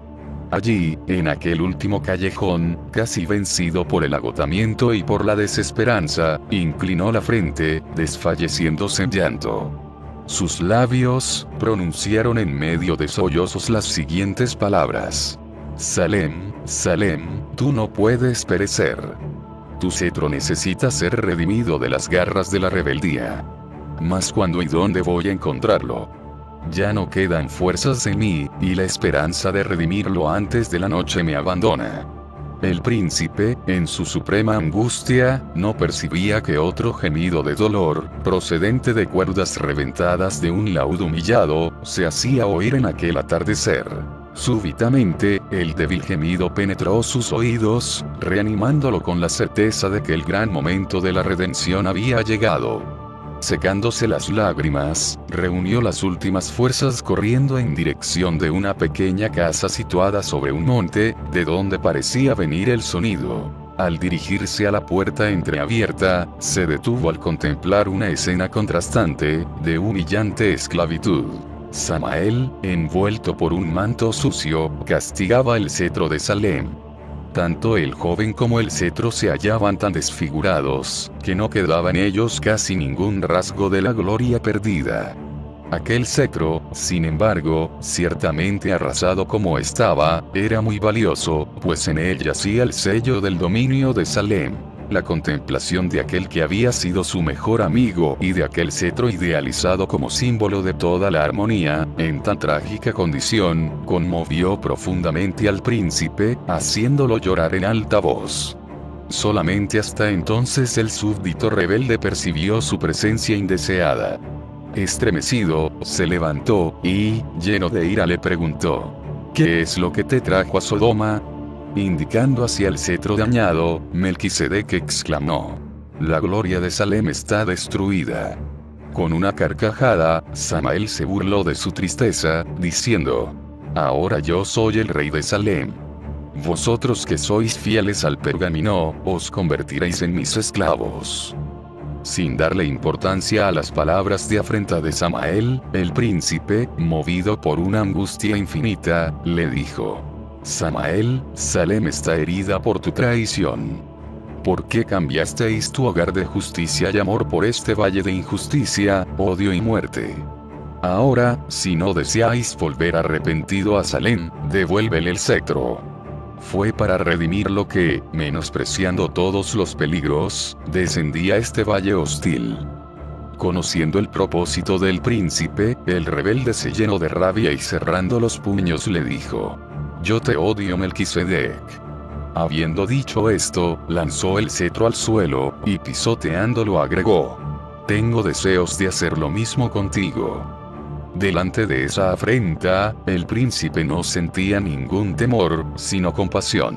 Allí, en aquel último callejón, casi vencido por el agotamiento y por la desesperanza, inclinó la frente, desfalleciéndose en llanto. Sus labios pronunciaron en medio de sollozos las siguientes palabras: Salem, Salem, tú no puedes perecer. Tu cetro necesita ser redimido de las garras de la rebeldía. Mas ¿cuándo y dónde voy a encontrarlo? Ya no quedan fuerzas en mí, y la esperanza de redimirlo antes de la noche me abandona. El príncipe, en su suprema angustia, no percibía que otro gemido de dolor, procedente de cuerdas reventadas de un laúd humillado, se hacía oír en aquel atardecer. Súbitamente, el débil gemido penetró sus oídos, reanimándolo con la certeza de que el gran momento de la redención había llegado. Secándose las lágrimas, reunió las últimas fuerzas corriendo en dirección de una pequeña casa situada sobre un monte, de donde parecía venir el sonido. Al dirigirse a la puerta entreabierta, se detuvo al contemplar una escena contrastante, de humillante esclavitud. Samael, envuelto por un manto sucio, castigaba el cetro de Salem. Tanto el joven como el cetro se hallaban tan desfigurados, que no quedaba en ellos casi ningún rasgo de la gloria perdida. Aquel cetro, sin embargo, ciertamente arrasado como estaba, era muy valioso, pues en él yacía el sello del dominio de Salem. La contemplación de aquel que había sido su mejor amigo y de aquel cetro idealizado como símbolo de toda la armonía, en tan trágica condición, conmovió profundamente al príncipe, haciéndolo llorar en alta voz. Solamente hasta entonces el súbdito rebelde percibió su presencia indeseada. Estremecido, se levantó, y, lleno de ira le preguntó: ¿qué es lo que te trajo a Sodoma? Indicando hacia el cetro dañado, Melquisedec exclamó: la gloria de Salem está destruida. Con una carcajada, Samael se burló de su tristeza, diciendo: ahora yo soy el rey de Salem. Vosotros que sois fieles al pergamino, os convertiréis en mis esclavos. Sin darle importancia a las palabras de afrenta de Samael, el príncipe, movido por una angustia infinita, le dijo: Samael, Salem está herida por tu traición. ¿Por qué cambiasteis tu hogar de justicia y amor por este valle de injusticia, odio y muerte? Ahora, si no deseáis volver arrepentido a Salem, devuélvele el cetro. Fue para redimir lo que, menospreciando todos los peligros, descendía este valle hostil. Conociendo el propósito del príncipe, el rebelde se llenó de rabia y cerrando los puños le dijo: yo te odio, Melquisedec. Habiendo dicho esto, lanzó el cetro al suelo, y pisoteándolo agregó: tengo deseos de hacer lo mismo contigo. Delante de esa afrenta, el príncipe no sentía ningún temor, sino compasión.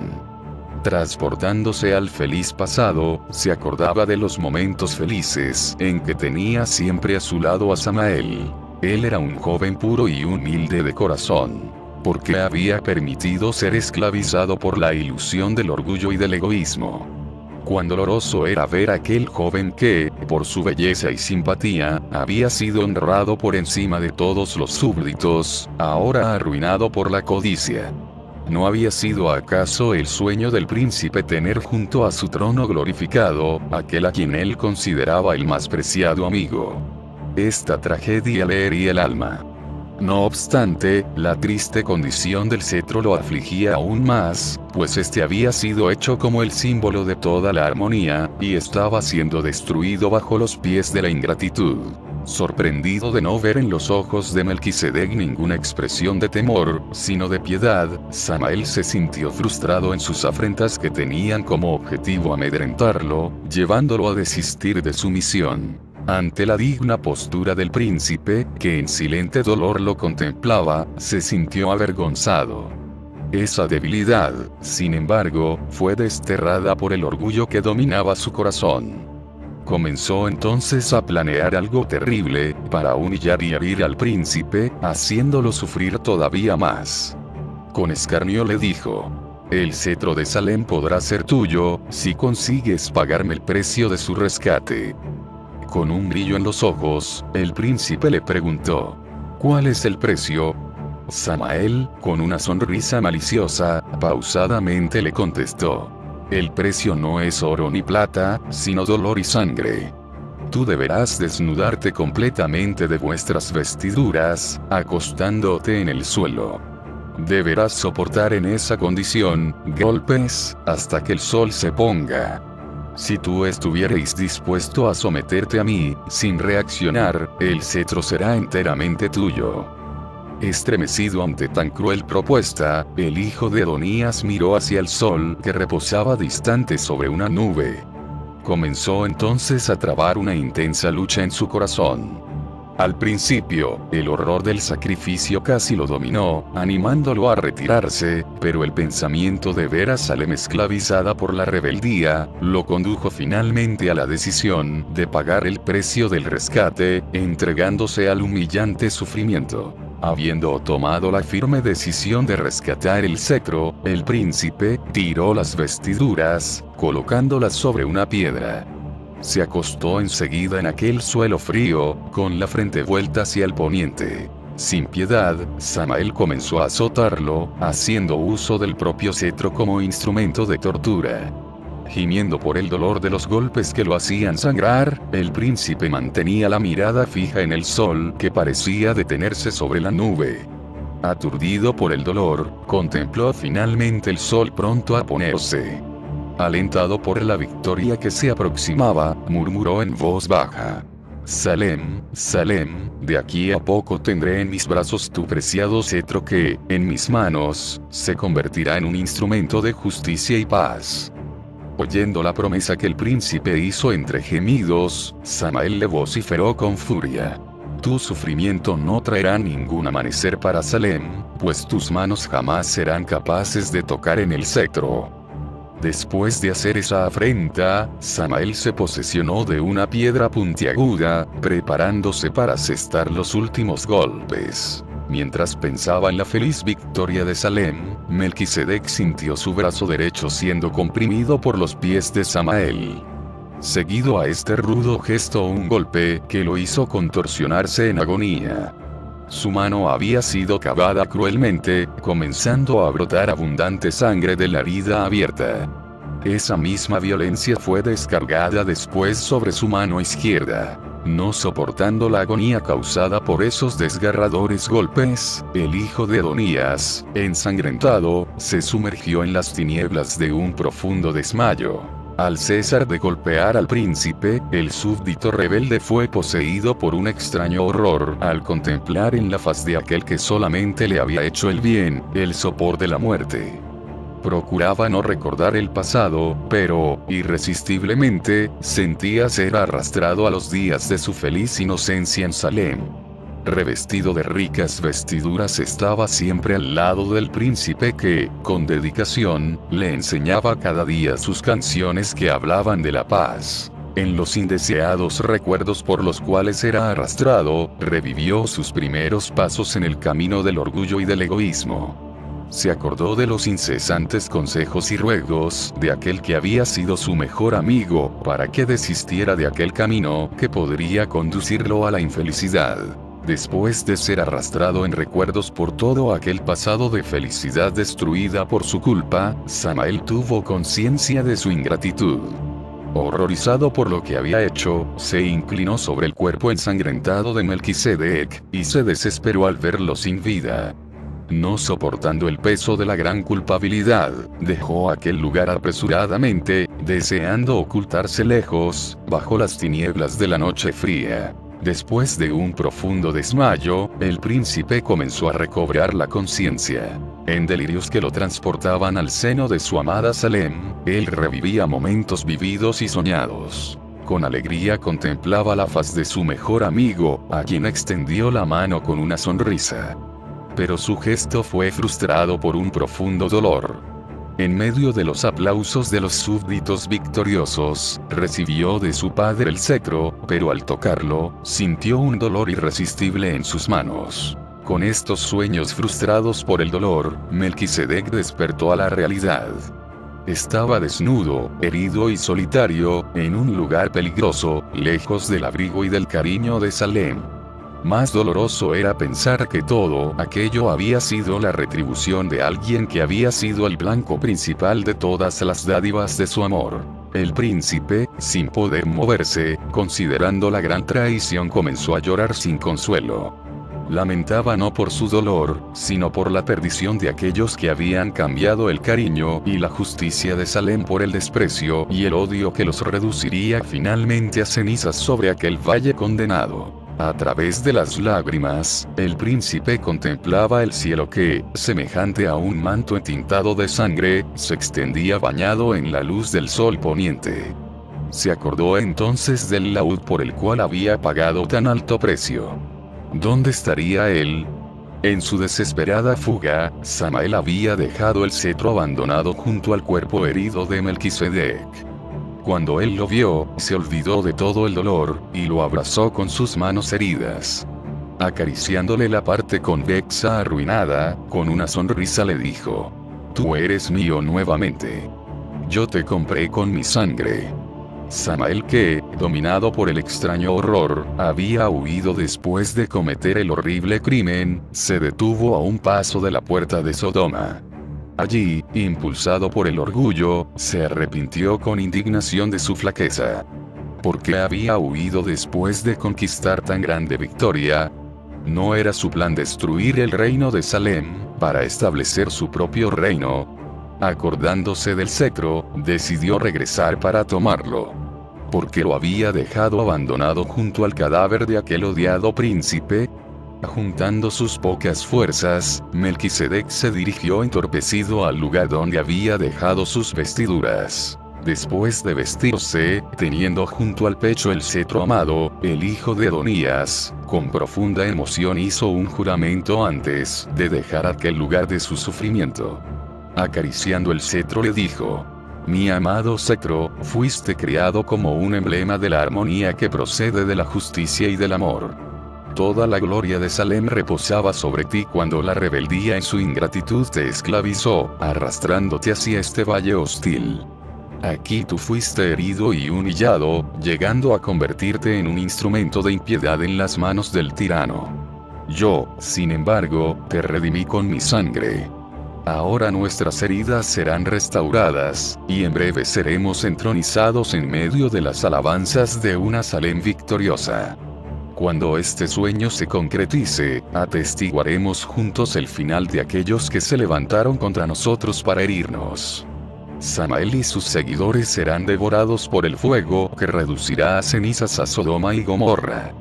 Transportándose al feliz pasado, se acordaba de los momentos felices en que tenía siempre a su lado a Samael. Él era un joven puro y humilde de corazón. Porque había permitido ser esclavizado por la ilusión del orgullo y del egoísmo. Cuán doloroso era ver a aquel joven que, por su belleza y simpatía, había sido honrado por encima de todos los súbditos, ahora arruinado por la codicia. ¿No había sido acaso el sueño del príncipe tener junto a su trono glorificado, aquel a quien él consideraba el más preciado amigo? Esta tragedia le hería el alma. No obstante, la triste condición del cetro lo afligía aún más, pues este había sido hecho como el símbolo de toda la armonía, y estaba siendo destruido bajo los pies de la ingratitud. Sorprendido de no ver en los ojos de Melquisedec ninguna expresión de temor, sino de piedad, Samael se sintió frustrado en sus afrentas que tenían como objetivo amedrentarlo, llevándolo a desistir de su misión. Ante la digna postura del príncipe, que en silente dolor lo contemplaba, se sintió avergonzado. Esa debilidad, sin embargo, fue desterrada por el orgullo que dominaba su corazón. Comenzó entonces a planear algo terrible, para humillar y herir al príncipe, haciéndolo sufrir todavía más. Con escarnio le dijo: el cetro de Salem podrá ser tuyo, si consigues pagarme el precio de su rescate. Con un brillo en los ojos, el príncipe le preguntó: ¿cuál es el precio? Samael, con una sonrisa maliciosa, pausadamente le contestó: el precio no es oro ni plata, sino dolor y sangre. Tú deberás desnudarte completamente de vuestras vestiduras, acostándote en el suelo. Deberás soportar en esa condición golpes hasta que el sol se ponga. Si tú estuvierais dispuesto a someterte a mí, sin reaccionar, el cetro será enteramente tuyo. Estremecido ante tan cruel propuesta, el hijo de Adonías miró hacia el sol que reposaba distante sobre una nube. Comenzó entonces a trabar una intensa lucha en su corazón. Al principio, el horror del sacrificio casi lo dominó, animándolo a retirarse, pero el pensamiento de ver a Salem esclavizada por la rebeldía, lo condujo finalmente a la decisión de pagar el precio del rescate, entregándose al humillante sufrimiento. Habiendo tomado la firme decisión de rescatar el cetro, el príncipe tiró las vestiduras, colocándolas sobre una piedra. Se acostó enseguida en aquel suelo frío, con la frente vuelta hacia el poniente. Sin piedad, Samael comenzó a azotarlo, haciendo uso del propio cetro como instrumento de tortura. Gimiendo por el dolor de los golpes que lo hacían sangrar, el príncipe mantenía la mirada fija en el sol que parecía detenerse sobre la nube. Aturdido por el dolor, contempló finalmente el sol pronto a ponerse. Alentado por la victoria que se aproximaba, murmuró en voz baja: Salem, Salem, de aquí a poco tendré en mis brazos tu preciado cetro que, en mis manos, se convertirá en un instrumento de justicia y paz. Oyendo la promesa que el príncipe hizo entre gemidos, Samael le vociferó con furia. Tu sufrimiento no traerá ningún amanecer para Salem, pues tus manos jamás serán capaces de tocar en el cetro. Después de hacer esa afrenta, Samael se posesionó de una piedra puntiaguda, preparándose para asestar los últimos golpes. Mientras pensaba en la feliz victoria de Salem, Melquisedec sintió su brazo derecho siendo comprimido por los pies de Samael. Seguido a este rudo gesto un golpe que lo hizo contorsionarse en agonía. Su mano había sido cavada cruelmente, comenzando a brotar abundante sangre de la herida abierta. Esa misma violencia fue descargada después sobre su mano izquierda. No soportando la agonía causada por esos desgarradores golpes, el hijo de Adonías, ensangrentado, se sumergió en las tinieblas de un profundo desmayo. Al cesar de golpear al príncipe, el súbdito rebelde fue poseído por un extraño horror al contemplar en la faz de aquel que solamente le había hecho el bien, el sopor de la muerte. Procuraba no recordar el pasado, pero, irresistiblemente, sentía ser arrastrado a los días de su feliz inocencia en Salem. Revestido de ricas vestiduras estaba siempre al lado del príncipe que, con dedicación, le enseñaba cada día sus canciones que hablaban de la paz. En los indeseados recuerdos por los cuales era arrastrado, revivió sus primeros pasos en el camino del orgullo y del egoísmo. Se acordó de los incesantes consejos y ruegos de aquel que había sido su mejor amigo para que desistiera de aquel camino que podría conducirlo a la infelicidad. Después de ser arrastrado en recuerdos por todo aquel pasado de felicidad destruida por su culpa, Samael tuvo conciencia de su ingratitud. Horrorizado por lo que había hecho, se inclinó sobre el cuerpo ensangrentado de Melquisedec, y se desesperó al verlo sin vida. No soportando el peso de la gran culpabilidad, dejó aquel lugar apresuradamente, deseando ocultarse lejos, bajo las tinieblas de la noche fría. Después de un profundo desmayo, el príncipe comenzó a recobrar la conciencia. En delirios que lo transportaban al seno de su amada Salem, él revivía momentos vividos y soñados. Con alegría contemplaba la faz de su mejor amigo, a quien extendió la mano con una sonrisa. Pero su gesto fue frustrado por un profundo dolor. En medio de los aplausos de los súbditos victoriosos, recibió de su padre el cetro, pero al tocarlo, sintió un dolor irresistible en sus manos. Con estos sueños frustrados por el dolor, Melquisedec despertó a la realidad. Estaba desnudo, herido y solitario, en un lugar peligroso, lejos del abrigo y del cariño de Salem. Más doloroso era pensar que todo aquello había sido la retribución de alguien que había sido el blanco principal de todas las dádivas de su amor. El príncipe, sin poder moverse, considerando la gran traición, comenzó a llorar sin consuelo. Lamentaba no por su dolor, sino por la perdición de aquellos que habían cambiado el cariño y la justicia de Salem por el desprecio y el odio que los reduciría finalmente a cenizas sobre aquel valle condenado. A través de las lágrimas, el príncipe contemplaba el cielo que, semejante a un manto entintado de sangre, se extendía bañado en la luz del sol poniente. Se acordó entonces del laúd por el cual había pagado tan alto precio. ¿Dónde estaría él? En su desesperada fuga, Samael había dejado el cetro abandonado junto al cuerpo herido de Melquisedec. Cuando él lo vio, se olvidó de todo el dolor, y lo abrazó con sus manos heridas. Acariciándole la parte convexa arruinada, con una sonrisa le dijo: «Tú eres mío nuevamente. Yo te compré con mi sangre». Samael, que, dominado por el extraño horror, había huido después de cometer el horrible crimen, se detuvo a un paso de la puerta de Sodoma. Allí, impulsado por el orgullo, se arrepintió con indignación de su flaqueza. ¿Por qué había huido después de conquistar tan grande victoria? ¿No era su plan destruir el reino de Salem, para establecer su propio reino? Acordándose del cetro, decidió regresar para tomarlo. ¿Por qué lo había dejado abandonado junto al cadáver de aquel odiado príncipe? Juntando sus pocas fuerzas, Melquisedec se dirigió entorpecido al lugar donde había dejado sus vestiduras. Después de vestirse, teniendo junto al pecho el cetro amado, el hijo de Adonías, con profunda emoción hizo un juramento antes de dejar aquel lugar de su sufrimiento. Acariciando el cetro le dijo: mi amado cetro, fuiste creado como un emblema de la armonía que procede de la justicia y del amor. Toda la gloria de Salem reposaba sobre ti cuando la rebeldía en su ingratitud te esclavizó, arrastrándote hacia este valle hostil. Aquí tú fuiste herido y humillado, llegando a convertirte en un instrumento de impiedad en las manos del tirano. Yo, sin embargo, te redimí con mi sangre. Ahora nuestras heridas serán restauradas, y en breve seremos entronizados en medio de las alabanzas de una Salem victoriosa. Cuando este sueño se concretice, atestiguaremos juntos el final de aquellos que se levantaron contra nosotros para herirnos. Samael y sus seguidores serán devorados por el fuego que reducirá a cenizas a Sodoma y Gomorra.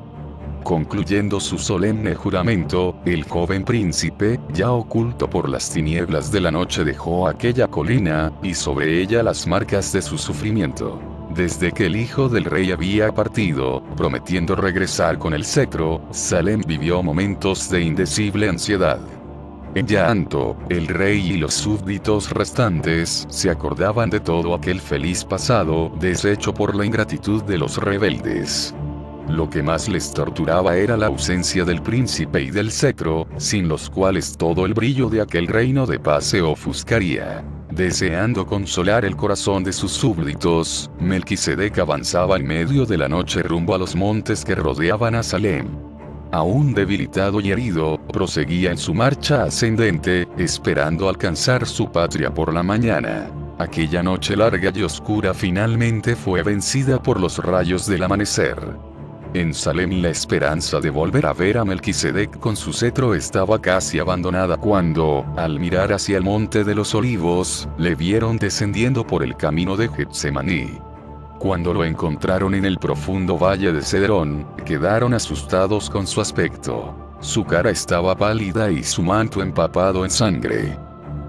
Concluyendo su solemne juramento, el joven príncipe, ya oculto por las tinieblas de la noche, dejó aquella colina, y sobre ella las marcas de su sufrimiento. Desde que el hijo del rey había partido, prometiendo regresar con el cetro, Salem vivió momentos de indecible ansiedad. En llanto, el rey y los súbditos restantes se acordaban de todo aquel feliz pasado, deshecho por la ingratitud de los rebeldes. Lo que más les torturaba era la ausencia del príncipe y del cetro, sin los cuales todo el brillo de aquel reino de paz se ofuscaría. Deseando consolar el corazón de sus súbditos, Melquisedec avanzaba en medio de la noche rumbo a los montes que rodeaban a Salem. Aún debilitado y herido, proseguía en su marcha ascendente, esperando alcanzar su patria por la mañana. Aquella noche larga y oscura finalmente fue vencida por los rayos del amanecer. En Salem la esperanza de volver a ver a Melquisedec con su cetro estaba casi abandonada cuando, al mirar hacia el monte de los olivos, le vieron descendiendo por el camino de Getsemaní. Cuando lo encontraron en el profundo valle de Cedrón, quedaron asustados con su aspecto. Su cara estaba pálida y su manto empapado en sangre.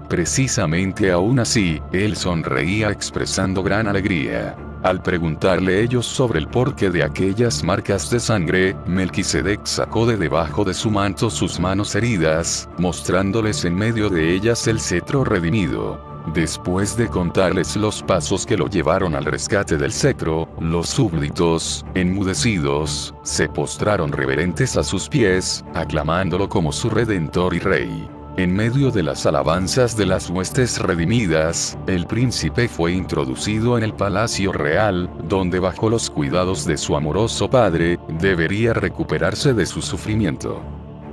Precisamente aún así, él sonreía expresando gran alegría. Al preguntarle ellos sobre el porqué de aquellas marcas de sangre, Melquisedec sacó de debajo de su manto sus manos heridas, mostrándoles en medio de ellas el cetro redimido. Después de contarles los pasos que lo llevaron al rescate del cetro, los súbditos, enmudecidos, se postraron reverentes a sus pies, aclamándolo como su redentor y rey. En medio de las alabanzas de las huestes redimidas, el príncipe fue introducido en el palacio real, donde bajo los cuidados de su amoroso padre, debería recuperarse de su sufrimiento.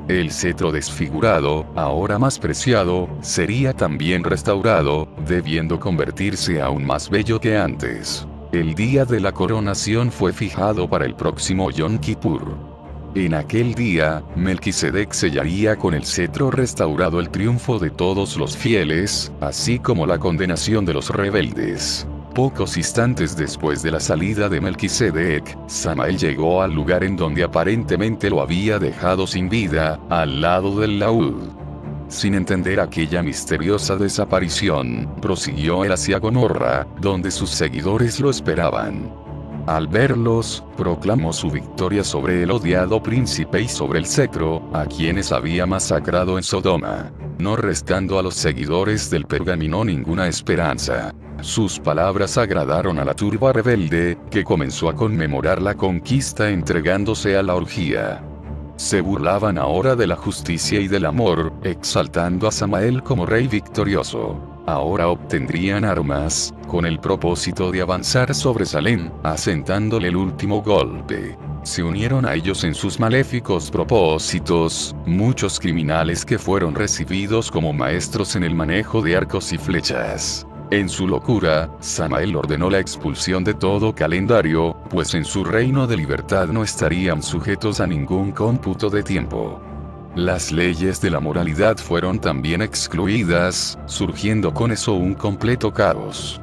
El cetro desfigurado, ahora más preciado, sería también restaurado, debiendo convertirse aún más bello que antes. El día de la coronación fue fijado para el próximo Yom Kippur. En aquel día, Melquisedec sellaría con el cetro restaurado el triunfo de todos los fieles, así como la condenación de los rebeldes. Pocos instantes después de la salida de Melquisedec, Samael llegó al lugar en donde aparentemente lo había dejado sin vida, al lado del laúd. Sin entender aquella misteriosa desaparición, prosiguió él hacia Gomorra, donde sus seguidores lo esperaban. Al verlos, proclamó su victoria sobre el odiado príncipe y sobre el cetro, a quienes había masacrado en Sodoma, no restando a los seguidores del Pergamino ninguna esperanza. Sus palabras agradaron a la turba rebelde, que comenzó a conmemorar la conquista entregándose a la orgía. Se burlaban ahora de la justicia y del amor, exaltando a Samael como rey victorioso. Ahora obtendrían armas, con el propósito de avanzar sobre Salem, asentándole el último golpe. Se unieron a ellos en sus maléficos propósitos, muchos criminales que fueron recibidos como maestros en el manejo de arcos y flechas. En su locura, Samael ordenó la expulsión de todo calendario, pues en su reino de libertad no estarían sujetos a ningún cómputo de tiempo. Las leyes de la moralidad fueron también excluidas, surgiendo con eso un completo caos.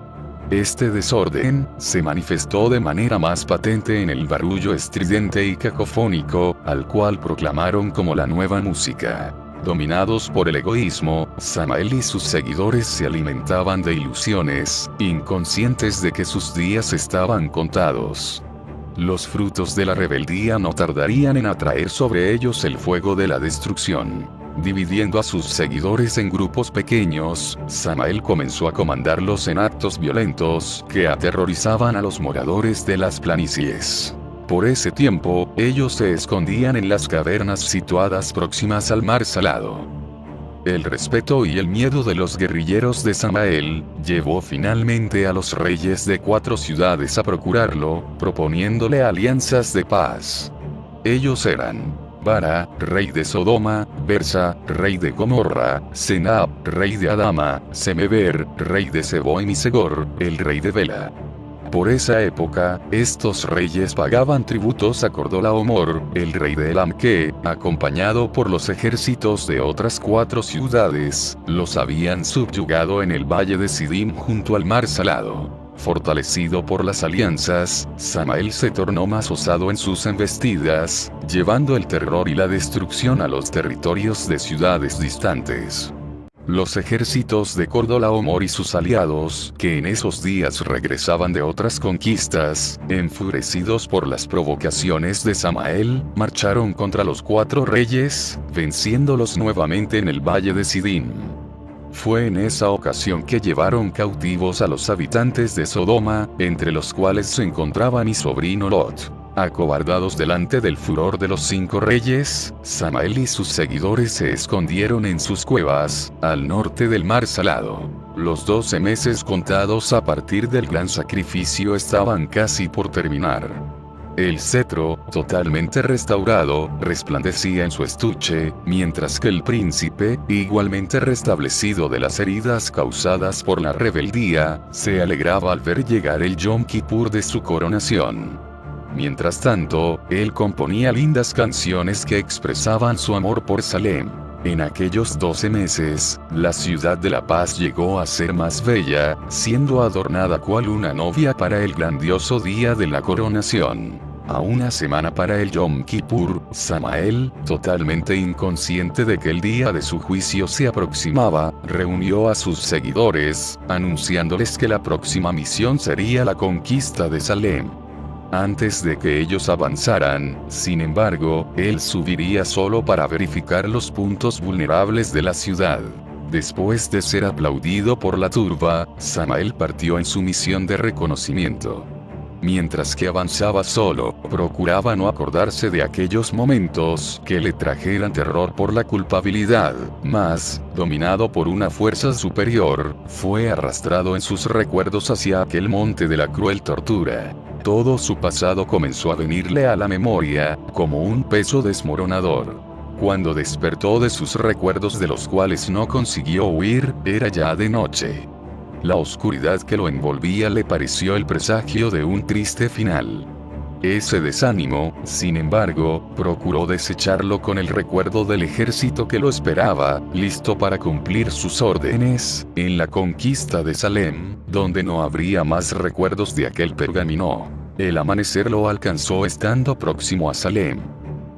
Este desorden se manifestó de manera más patente en el barullo estridente y cacofónico, al cual proclamaron como la nueva música. Dominados por el egoísmo, Samael y sus seguidores se alimentaban de ilusiones, inconscientes de que sus días estaban contados. Los frutos de la rebeldía no tardarían en atraer sobre ellos el fuego de la destrucción. Dividiendo a sus seguidores en grupos pequeños, Samael comenzó a comandarlos en actos violentos que aterrorizaban a los moradores de las planicies. Por ese tiempo, ellos se escondían en las cavernas situadas próximas al mar Salado. El respeto y el miedo de los guerrilleros de Samael llevó finalmente a los reyes de 4 ciudades a procurarlo, proponiéndole alianzas de paz. Ellos eran Bara, rey de Sodoma; Bersa, rey de Gomorra; Senab, rey de Adama; Semeber, rey de Seboim; y Segor, el rey de Bela. Por esa época, estos reyes pagaban tributos a Cordolaomor, el rey de Elam, que, acompañado por los ejércitos de otras 4 ciudades, los habían subyugado en el valle de Sidim junto al mar Salado. Fortalecido por las alianzas, Samael se tornó más osado en sus embestidas, llevando el terror y la destrucción a los territorios de ciudades distantes. Los ejércitos de Cordolaomor y sus aliados, que en esos días regresaban de otras conquistas, enfurecidos por las provocaciones de Samael, marcharon contra los 4 reyes, venciéndolos nuevamente en el valle de Sidim. Fue en esa ocasión que llevaron cautivos a los habitantes de Sodoma, entre los cuales se encontraba mi sobrino Lot. Acobardados delante del furor de los 5 reyes, Samael y sus seguidores se escondieron en sus cuevas, al norte del mar Salado. Los 12 meses contados a partir del gran sacrificio estaban casi por terminar. El cetro, totalmente restaurado, resplandecía en su estuche, mientras que el príncipe, igualmente restablecido de las heridas causadas por la rebeldía, se alegraba al ver llegar el Yom Kippur de su coronación. Mientras tanto, él componía lindas canciones que expresaban su amor por Salem. En aquellos 12 meses, la ciudad de la paz llegó a ser más bella, siendo adornada cual una novia para el grandioso día de la coronación. A una semana para el Yom Kippur, Samael, totalmente inconsciente de que el día de su juicio se aproximaba, reunió a sus seguidores, anunciándoles que la próxima misión sería la conquista de Salem. Antes de que ellos avanzaran, sin embargo, él subiría solo para verificar los puntos vulnerables de la ciudad. Después de ser aplaudido por la turba, Samael partió en su misión de reconocimiento. Mientras que avanzaba solo, procuraba no acordarse de aquellos momentos que le trajeran terror por la culpabilidad, mas, dominado por una fuerza superior, fue arrastrado en sus recuerdos hacia aquel monte de la cruel tortura. Todo su pasado comenzó a venirle a la memoria, como un peso desmoronador. Cuando despertó de sus recuerdos de los cuales no consiguió huir, era ya de noche. La oscuridad que lo envolvía le pareció el presagio de un triste final. Ese desánimo, sin embargo, procuró desecharlo con el recuerdo del ejército que lo esperaba, listo para cumplir sus órdenes, en la conquista de Salem, donde no habría más recuerdos de aquel pergamino. El amanecer lo alcanzó estando próximo a Salem.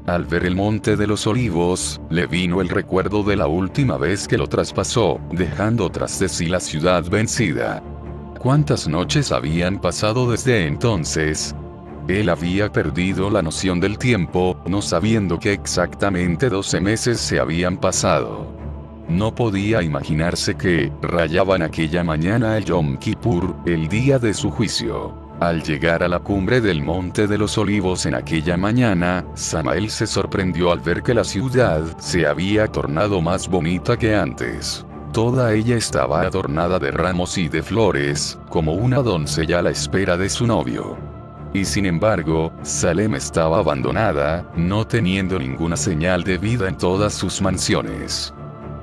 Al ver el monte de los olivos, le vino el recuerdo de la última vez que lo traspasó, dejando tras de sí la ciudad vencida. ¿Cuántas noches habían pasado desde entonces? Él había perdido la noción del tiempo, no sabiendo que exactamente 12 meses se habían pasado. No podía imaginarse que rayaban aquella mañana el Yom Kippur, el día de su juicio. Al llegar a la cumbre del Monte de los Olivos en aquella mañana, Samael se sorprendió al ver que la ciudad se había tornado más bonita que antes. Toda ella estaba adornada de ramos y de flores, como una doncella a la espera de su novio. Y sin embargo, Salem estaba abandonada, no teniendo ninguna señal de vida en todas sus mansiones.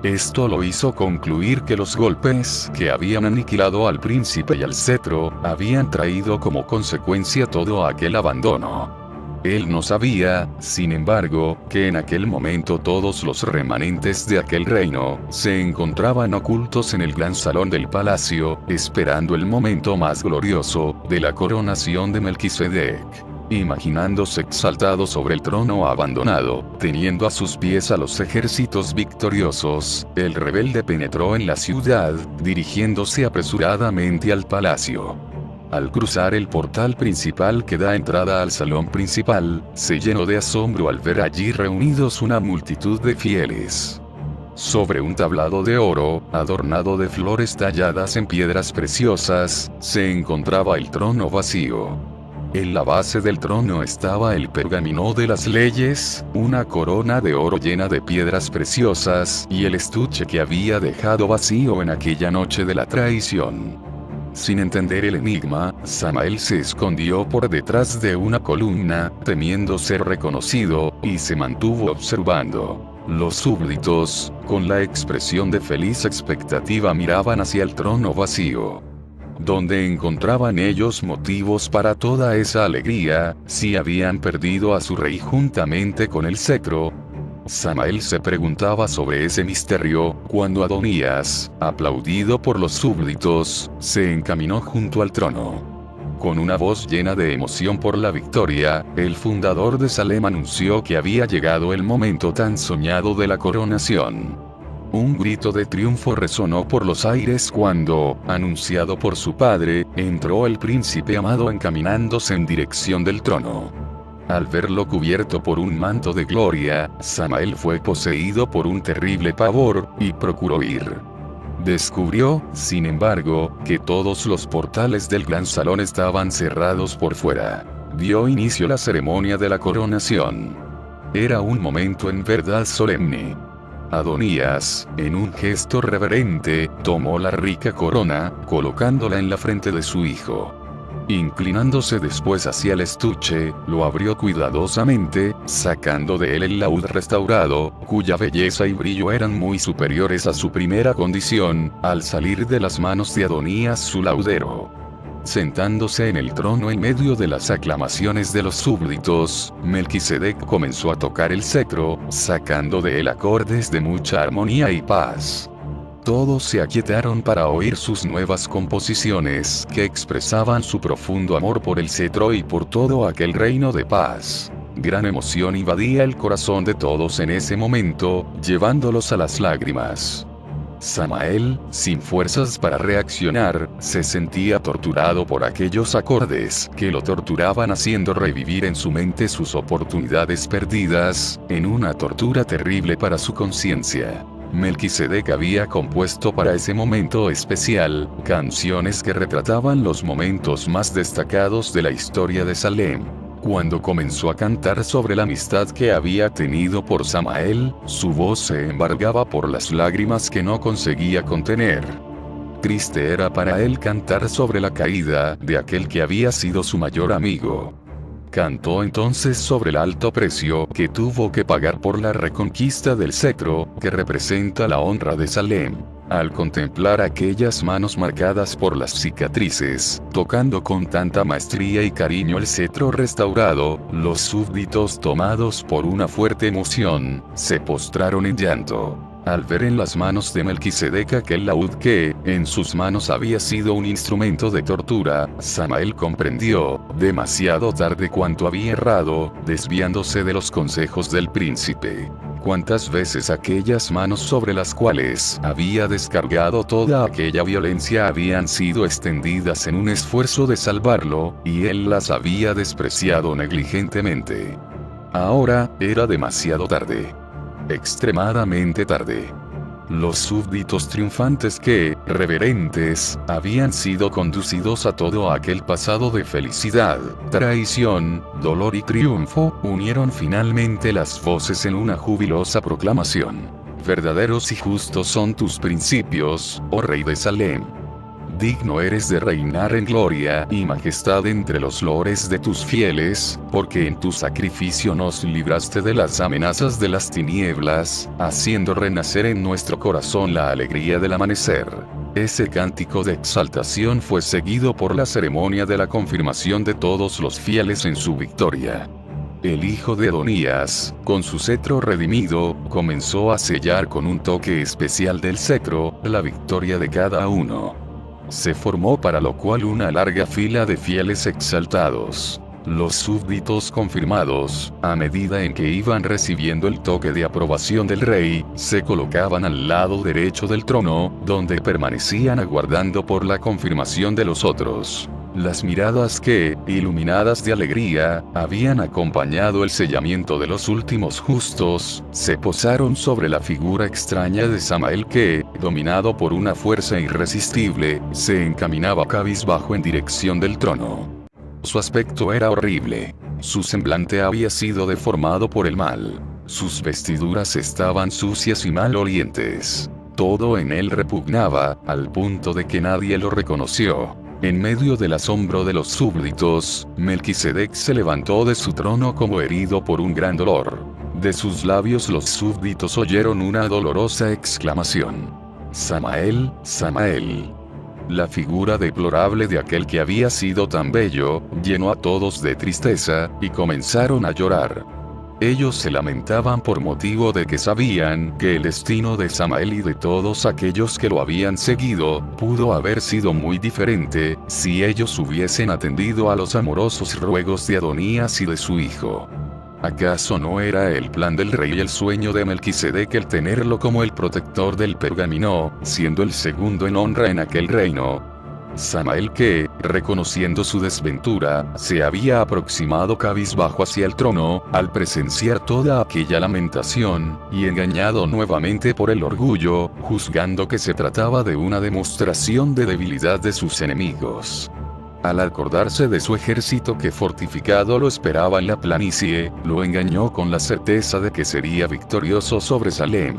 Esto lo hizo concluir que los golpes que habían aniquilado al príncipe y al cetro, habían traído como consecuencia todo aquel abandono. Él no sabía, sin embargo, que en aquel momento todos los remanentes de aquel reino, se encontraban ocultos en el gran salón del palacio, esperando el momento más glorioso, de la coronación de Melquisedec. Imaginándose exaltado sobre el trono abandonado, teniendo a sus pies a los ejércitos victoriosos, el rebelde penetró en la ciudad, dirigiéndose apresuradamente al palacio. Al cruzar el portal principal que da entrada al salón principal, se llenó de asombro al ver allí reunidos una multitud de fieles. Sobre un tablado de oro, adornado de flores talladas en piedras preciosas, se encontraba el trono vacío. En la base del trono estaba el pergamino de las leyes, una corona de oro llena de piedras preciosas, y el estuche que había dejado vacío en aquella noche de la traición. Sin entender el enigma, Samael se escondió por detrás de una columna, temiendo ser reconocido, y se mantuvo observando. Los súbditos, con la expresión de feliz expectativa, miraban hacia el trono vacío. ¿Dónde encontraban ellos motivos para toda esa alegría, si habían perdido a su rey juntamente con el cetro? Samael se preguntaba sobre ese misterio, cuando Adonías, aplaudido por los súbditos, se encaminó junto al trono. Con una voz llena de emoción por la victoria, el fundador de Salem anunció que había llegado el momento tan soñado de la coronación. Un grito de triunfo resonó por los aires cuando, anunciado por su padre, entró el príncipe amado encaminándose en dirección del trono. Al verlo cubierto por un manto de gloria, Samael fue poseído por un terrible pavor, y procuró huir. Descubrió, sin embargo, que todos los portales del gran salón estaban cerrados por fuera. Dio inicio a la ceremonia de la coronación. Era un momento en verdad solemne. Adonías, en un gesto reverente, tomó la rica corona, colocándola en la frente de su hijo. Inclinándose después hacia el estuche, lo abrió cuidadosamente, sacando de él el laúd restaurado, cuya belleza y brillo eran muy superiores a su primera condición, al salir de las manos de Adonías su laudero. Sentándose en el trono en medio de las aclamaciones de los súbditos, Melquisedec comenzó a tocar el cetro, sacando de él acordes de mucha armonía y paz. Todos se aquietaron para oír sus nuevas composiciones, que expresaban su profundo amor por el cetro y por todo aquel reino de paz. Gran emoción invadía el corazón de todos en ese momento, llevándolos a las lágrimas. Samael, sin fuerzas para reaccionar, se sentía torturado por aquellos acordes que lo torturaban, haciendo revivir en su mente sus oportunidades perdidas, en una tortura terrible para su conciencia. Melquisedec había compuesto para ese momento especial, canciones que retrataban los momentos más destacados de la historia de Salem. Cuando comenzó a cantar sobre la amistad que había tenido por Samael, su voz se embargaba por las lágrimas que no conseguía contener. Triste era para él cantar sobre la caída de aquel que había sido su mayor amigo. Cantó entonces sobre el alto precio que tuvo que pagar por la reconquista del cetro, que representa la honra de Salem. Al contemplar aquellas manos marcadas por las cicatrices, tocando con tanta maestría y cariño el cetro restaurado, los súbditos, tomados por una fuerte emoción, se postraron en llanto. Al ver en las manos de Melquisedec aquel laúd que, en sus manos había sido un instrumento de tortura, Samael comprendió, demasiado tarde, cuánto había errado, desviándose de los consejos del príncipe. Cuántas veces aquellas manos sobre las cuales había descargado toda aquella violencia habían sido extendidas en un esfuerzo de salvarlo, y él las había despreciado negligentemente. Ahora, era demasiado tarde. Extremadamente tarde. Los súbditos triunfantes que, reverentes, habían sido conducidos a todo aquel pasado de felicidad, traición, dolor y triunfo, unieron finalmente las voces en una jubilosa proclamación. Verdaderos y justos son tus principios, oh Rey de Salem. Digno eres de reinar en gloria y majestad entre los loores de tus fieles, porque en tu sacrificio nos libraste de las amenazas de las tinieblas, haciendo renacer en nuestro corazón la alegría del amanecer. Ese cántico de exaltación fue seguido por la ceremonia de la confirmación de todos los fieles en su victoria. El hijo de Adonías, con su cetro redimido, comenzó a sellar con un toque especial del cetro la victoria de cada uno. Se formó para lo cual una larga fila de fieles exaltados. Los súbditos confirmados, a medida en que iban recibiendo el toque de aprobación del rey, se colocaban al lado derecho del trono, donde permanecían aguardando por la confirmación de los otros. Las miradas que, iluminadas de alegría, habían acompañado el sellamiento de los últimos justos, se posaron sobre la figura extraña de Samael que, dominado por una fuerza irresistible, se encaminaba cabizbajo en dirección del trono. Su aspecto era horrible. Su semblante había sido deformado por el mal. Sus vestiduras estaban sucias y malolientes. Todo en él repugnaba, al punto de que nadie lo reconoció. En medio del asombro de los súbditos, Melquisedec se levantó de su trono como herido por un gran dolor. De sus labios los súbditos oyeron una dolorosa exclamación: «Samael, Samael». La figura deplorable de aquel que había sido tan bello, llenó a todos de tristeza, y comenzaron a llorar. Ellos se lamentaban por motivo de que sabían que el destino de Samael y de todos aquellos que lo habían seguido, pudo haber sido muy diferente, si ellos hubiesen atendido a los amorosos ruegos de Adonías y de su hijo. ¿Acaso no era el plan del rey y el sueño de Melquisedec el tenerlo como el protector del pergamino, siendo el segundo en honra en aquel reino? Samael que, reconociendo su desventura, se había aproximado cabizbajo hacia el trono, al presenciar toda aquella lamentación, y engañado nuevamente por el orgullo, juzgando que se trataba de una demostración de debilidad de sus enemigos. Al acordarse de su ejército que fortificado lo esperaba en la planicie, lo engañó con la certeza de que sería victorioso sobre Salem.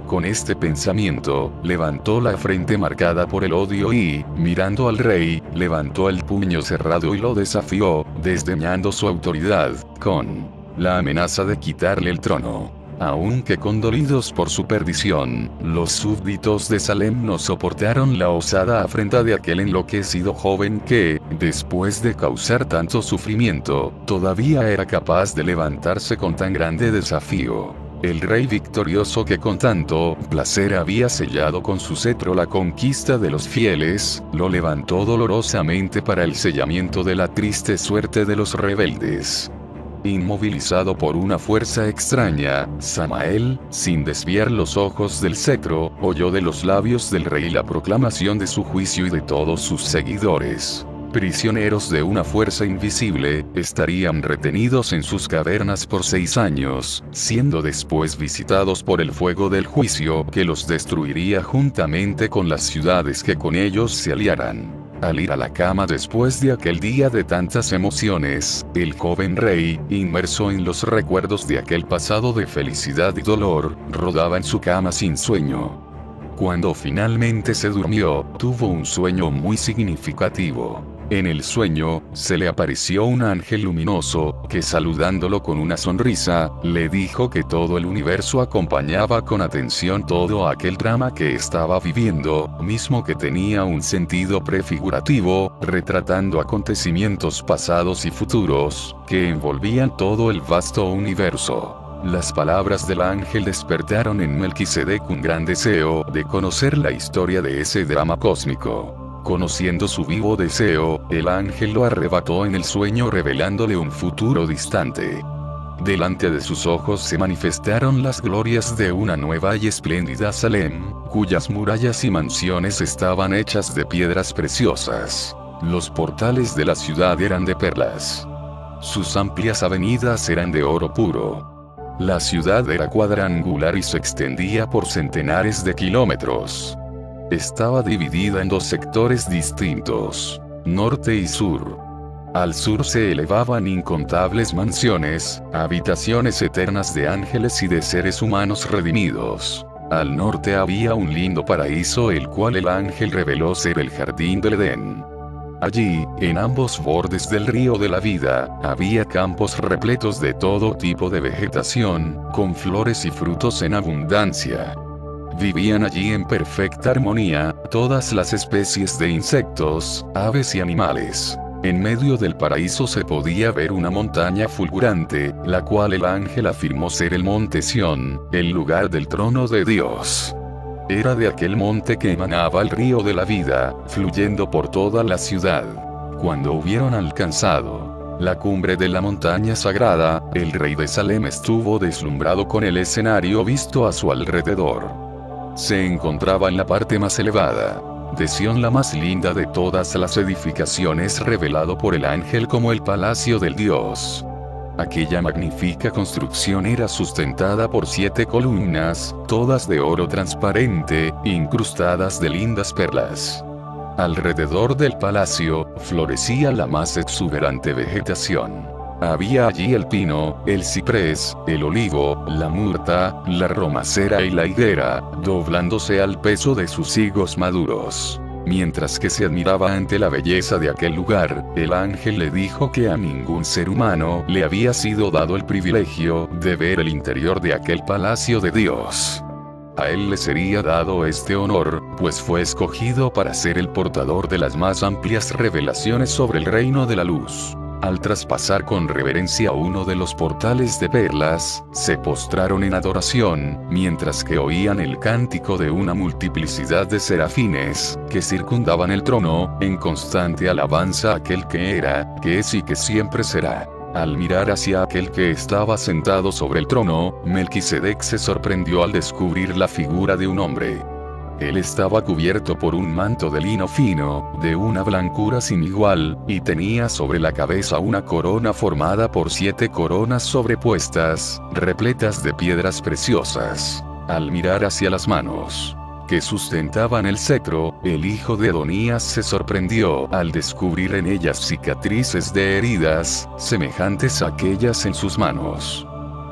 Con este pensamiento, levantó la frente marcada por el odio y, mirando al rey, levantó el puño cerrado y lo desafió, desdeñando su autoridad, con la amenaza de quitarle el trono. Aunque condolidos por su perdición, los súbditos de Salem no soportaron la osada afrenta de aquel enloquecido joven que, después de causar tanto sufrimiento, todavía era capaz de levantarse con tan grande desafío. El rey victorioso que con tanto placer había sellado con su cetro la conquista de los fieles, lo levantó dolorosamente para el sellamiento de la triste suerte de los rebeldes. Inmovilizado por una fuerza extraña, Samael, sin desviar los ojos del cetro, oyó de los labios del rey la proclamación de su juicio y de todos sus seguidores. Prisioneros de una fuerza invisible, estarían retenidos en sus cavernas por 6 años, siendo después visitados por el fuego del juicio que los destruiría juntamente con las ciudades que con ellos se aliaran. Al ir a la cama después de aquel día de tantas emociones, el joven rey, inmerso en los recuerdos de aquel pasado de felicidad y dolor, rodaba en su cama sin sueño. Cuando finalmente se durmió, tuvo un sueño muy significativo. En el sueño, se le apareció un ángel luminoso, que saludándolo con una sonrisa, le dijo que todo el universo acompañaba con atención todo aquel drama que estaba viviendo, mismo que tenía un sentido prefigurativo, retratando acontecimientos pasados y futuros, que envolvían todo el vasto universo. Las palabras del ángel despertaron en Melquisedec un gran deseo de conocer la historia de ese drama cósmico. Conociendo su vivo deseo, el ángel lo arrebató en el sueño revelándole un futuro distante. Delante de sus ojos se manifestaron las glorias de una nueva y espléndida Salem, cuyas murallas y mansiones estaban hechas de piedras preciosas. Los portales de la ciudad eran de perlas. Sus amplias avenidas eran de oro puro. La ciudad era cuadrangular y se extendía por centenares de kilómetros. Estaba dividida en 2 sectores distintos, norte y sur. Al sur se elevaban incontables mansiones, habitaciones eternas de ángeles y de seres humanos redimidos. Al norte había un lindo paraíso el cual el ángel reveló ser el jardín del Edén. Allí, en ambos bordes del río de la vida, había campos repletos de todo tipo de vegetación, con flores y frutos en abundancia. Vivían allí en perfecta armonía, todas las especies de insectos, aves y animales. En medio del paraíso se podía ver una montaña fulgurante, la cual el ángel afirmó ser el monte Sión, el lugar del trono de Dios. Era de aquel monte que emanaba el río de la vida, fluyendo por toda la ciudad. Cuando hubieron alcanzado La cumbre de la montaña sagrada, el rey de Salem estuvo deslumbrado con el escenario visto a su alrededor. Se encontraba en la parte más elevada de Sión, la más linda de todas las edificaciones, revelado por el ángel como el palacio del Dios. Aquella magnífica construcción era sustentada por 7 columnas, todas de oro transparente, incrustadas de lindas perlas. Alrededor del palacio, florecía la más exuberante vegetación. Había allí el pino, el ciprés, el olivo, la murta, la romacera y la higuera, doblándose al peso de sus higos maduros. Mientras que se admiraba ante la belleza de aquel lugar, el ángel le dijo que a ningún ser humano le había sido dado el privilegio de ver el interior de aquel palacio de Dios. A él le sería dado este honor, pues fue escogido para ser el portador de las más amplias revelaciones sobre el reino de la luz. Al traspasar con reverencia uno de los portales de perlas, se postraron en adoración, mientras que oían el cántico de una multiplicidad de serafines, que circundaban el trono, en constante alabanza a aquel que era, que es y que siempre será. Al mirar hacia aquel que estaba sentado sobre el trono, Melquisedec se sorprendió al descubrir la figura de un hombre. Él estaba cubierto por un manto de lino fino, de una blancura sin igual, y tenía sobre la cabeza una corona formada por 7 coronas sobrepuestas, repletas de piedras preciosas. Al mirar hacia las manos que sustentaban el cetro, el hijo de Adonías se sorprendió al descubrir en ellas cicatrices de heridas, semejantes a aquellas en sus manos.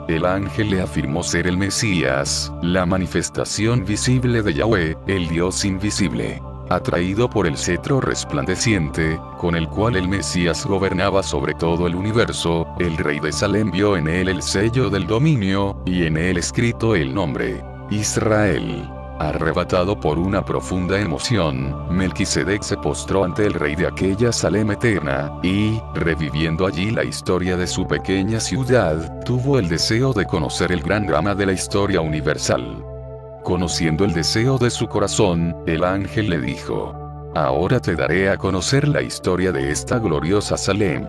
El ángel le afirmó ser el Mesías, la manifestación visible de Yahweh, el Dios invisible. Atraído por el cetro resplandeciente, con el cual el Mesías gobernaba sobre todo el universo, el rey de Salem vio en él el sello del dominio, y en él escrito el nombre, Israel. Arrebatado por una profunda emoción, Melquisedec se postró ante el rey de aquella Salem eterna, y, reviviendo allí la historia de su pequeña ciudad, tuvo el deseo de conocer el gran drama de la historia universal. Conociendo el deseo de su corazón, el ángel le dijo: «Ahora te daré a conocer la historia de esta gloriosa Salem.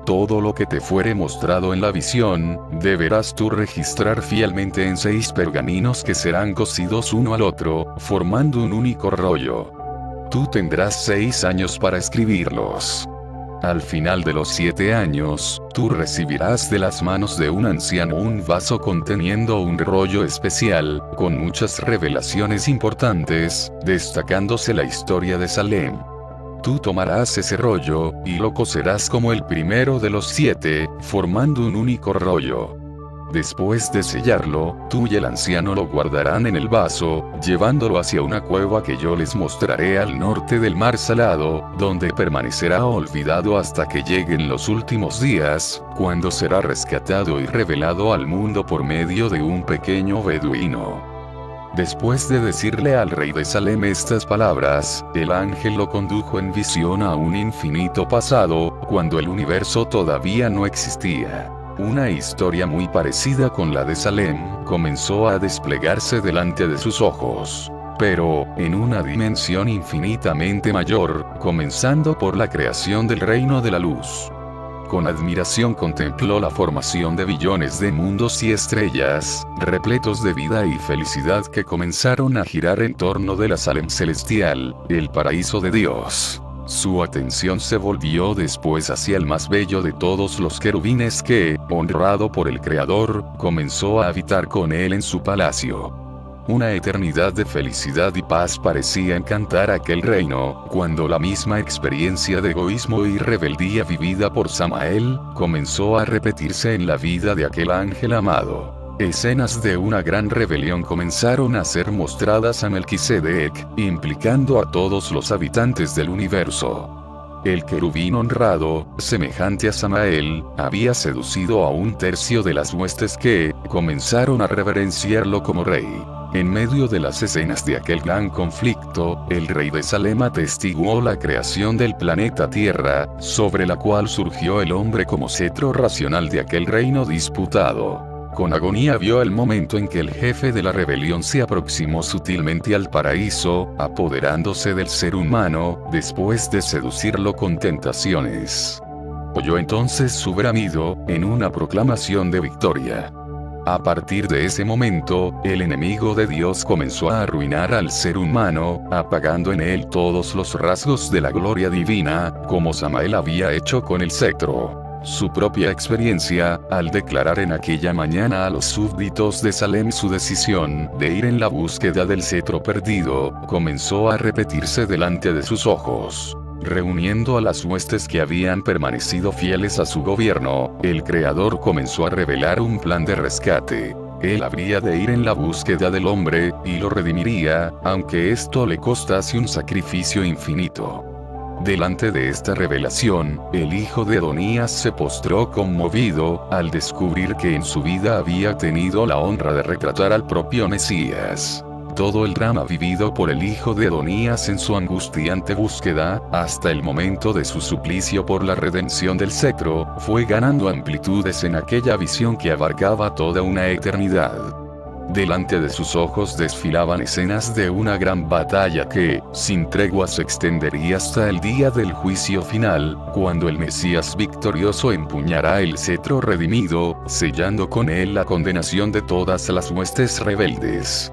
Todo lo que te fuere mostrado en la visión, deberás tú registrar fielmente en 6 pergaminos que serán cosidos uno al otro, formando un único rollo. Tú tendrás 6 años para escribirlos. Al final de los 7 años, tú recibirás de las manos de un anciano un vaso conteniendo un rollo especial, con muchas revelaciones importantes, destacándose la historia de Salem. Tú tomarás ese rollo, y lo coserás como el primero de los 7, formando un único rollo. Después de sellarlo, tú y el anciano lo guardarán en el vaso, llevándolo hacia una cueva que yo les mostraré al norte del mar Salado, donde permanecerá olvidado hasta que lleguen los últimos días, cuando será rescatado y revelado al mundo por medio de un pequeño beduino». Después de decirle al rey de Salem estas palabras, el ángel lo condujo en visión a un infinito pasado, cuando el universo todavía no existía. Una historia muy parecida con la de Salem comenzó a desplegarse delante de sus ojos, pero, en una dimensión infinitamente mayor, comenzando por la creación del reino de la luz. Con admiración contempló la formación de billones de mundos y estrellas, repletos de vida y felicidad que comenzaron a girar en torno de la Salem celestial, el paraíso de Dios. Su atención se volvió después hacia el más bello de todos los querubines que, honrado por el Creador, comenzó a habitar con él en su palacio. Una eternidad de felicidad y paz parecía encantar aquel reino, cuando la misma experiencia de egoísmo y rebeldía vivida por Samael, comenzó a repetirse en la vida de aquel ángel amado. Escenas de una gran rebelión comenzaron a ser mostradas a Melquisedec, implicando a todos los habitantes del universo. El querubín honrado, semejante a Samael, había seducido a 1/3 de las huestes que comenzaron a reverenciarlo como rey. En medio de las escenas de aquel gran conflicto, el rey de Salem atestiguó la creación del planeta Tierra, sobre la cual surgió el hombre como cetro racional de aquel reino disputado. Con agonía vio el momento en que el jefe de la rebelión se aproximó sutilmente al paraíso, apoderándose del ser humano, después de seducirlo con tentaciones. oyó entonces su bramido, en una proclamación de victoria. A partir de ese momento, el enemigo de Dios comenzó a arruinar al ser humano, apagando en él todos los rasgos de la gloria divina, como Samael había hecho con el cetro. Su propia experiencia, al declarar en aquella mañana a los súbditos de Salem su decisión de ir en la búsqueda del cetro perdido, comenzó a repetirse delante de sus ojos. Reuniendo a las huestes que habían permanecido fieles a su gobierno, el Creador comenzó a revelar un plan de rescate. Él habría de ir en la búsqueda del hombre, y lo redimiría, aunque esto le costase un sacrificio infinito. Delante de esta revelación, el hijo de Adonías se postró conmovido, al descubrir que en su vida había tenido la honra de retratar al propio Mesías. Todo el drama vivido por el hijo de Adonías en su angustiante búsqueda, hasta el momento de su suplicio por la redención del cetro, fue ganando amplitudes en aquella visión que abarcaba toda una eternidad. Delante de sus ojos desfilaban escenas de una gran batalla que, sin tregua, se extendería hasta el día del juicio final, cuando el Mesías victorioso empuñará el cetro redimido, sellando con él la condenación de todas las huestes rebeldes.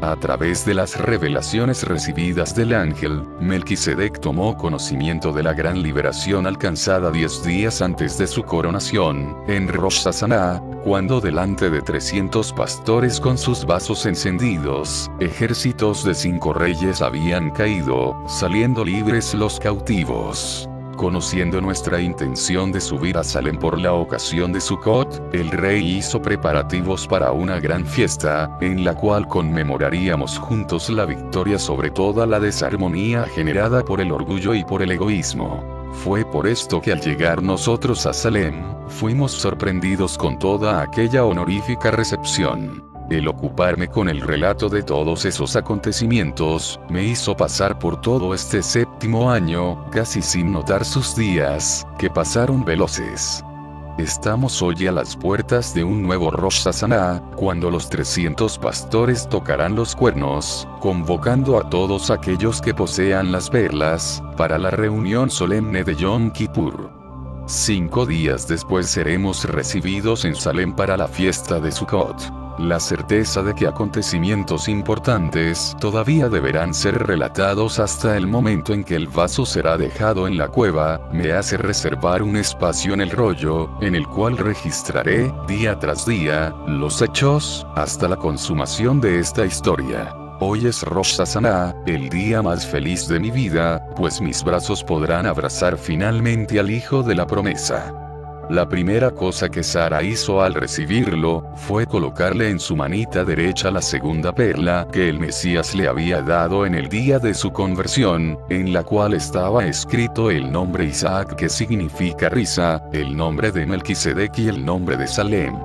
A través de las revelaciones recibidas del ángel, Melquisedec tomó conocimiento de la gran liberación alcanzada 10 días antes de su coronación, en Rosh Hashanah, cuando delante de 300 pastores con sus vasos encendidos, ejércitos de 5 reyes habían caído, saliendo libres los cautivos. Conociendo nuestra intención de subir a Salem por la ocasión de Sukkot, el rey hizo preparativos para una gran fiesta, en la cual conmemoraríamos juntos la victoria sobre toda la desarmonía generada por el orgullo y por el egoísmo. Fue por esto que al llegar nosotros a Salem, fuimos sorprendidos con toda aquella honorífica recepción. El ocuparme con el relato de todos esos acontecimientos, me hizo pasar por todo este 7º año, casi sin notar sus días, que pasaron veloces. Estamos hoy a las puertas de un nuevo Rosh Hashanah, cuando los 300 pastores tocarán los cuernos, convocando a todos aquellos que posean las perlas, para la reunión solemne de Yom Kippur. 5 días después seremos recibidos en Salem para la fiesta de Sukkot. La certeza de que acontecimientos importantes todavía deberán ser relatados hasta el momento en que el vaso será dejado en la cueva, me hace reservar un espacio en el rollo, en el cual registraré, día tras día, los hechos, hasta la consumación de esta historia. Hoy es Rosh Hashanah, el día más feliz de mi vida, pues mis brazos podrán abrazar finalmente al hijo de la promesa. La primera cosa que Sara hizo al recibirlo, fue colocarle en su manita derecha la segunda perla que el Mesías le había dado en el día de su conversión, en la cual estaba escrito el nombre Isaac, que significa risa, el nombre de Melquisedec y el nombre de Salem.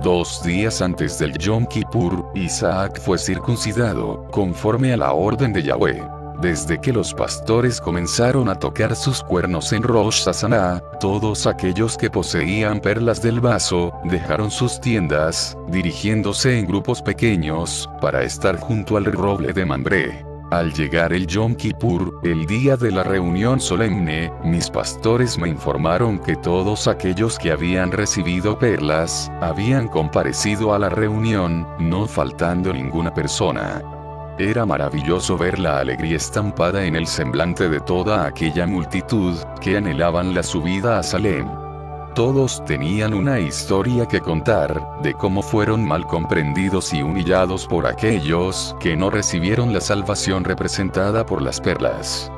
2 días antes del Yom Kippur, Isaac fue circuncidado, conforme a la orden de Yahweh. Desde que los pastores comenzaron a tocar sus cuernos en Rosh Hashanah, todos aquellos que poseían perlas del vaso, dejaron sus tiendas, dirigiéndose en grupos pequeños, para estar junto al roble de Mambré. Al llegar el Yom Kippur, el día de la reunión solemne, mis pastores me informaron que todos aquellos que habían recibido perlas, habían comparecido a la reunión, no faltando ninguna persona. Era maravilloso ver la alegría estampada en el semblante de toda aquella multitud, que anhelaban la subida a Salem. Todos tenían una historia que contar, de cómo fueron mal comprendidos y humillados por aquellos, que no recibieron la salvación representada por las perlas.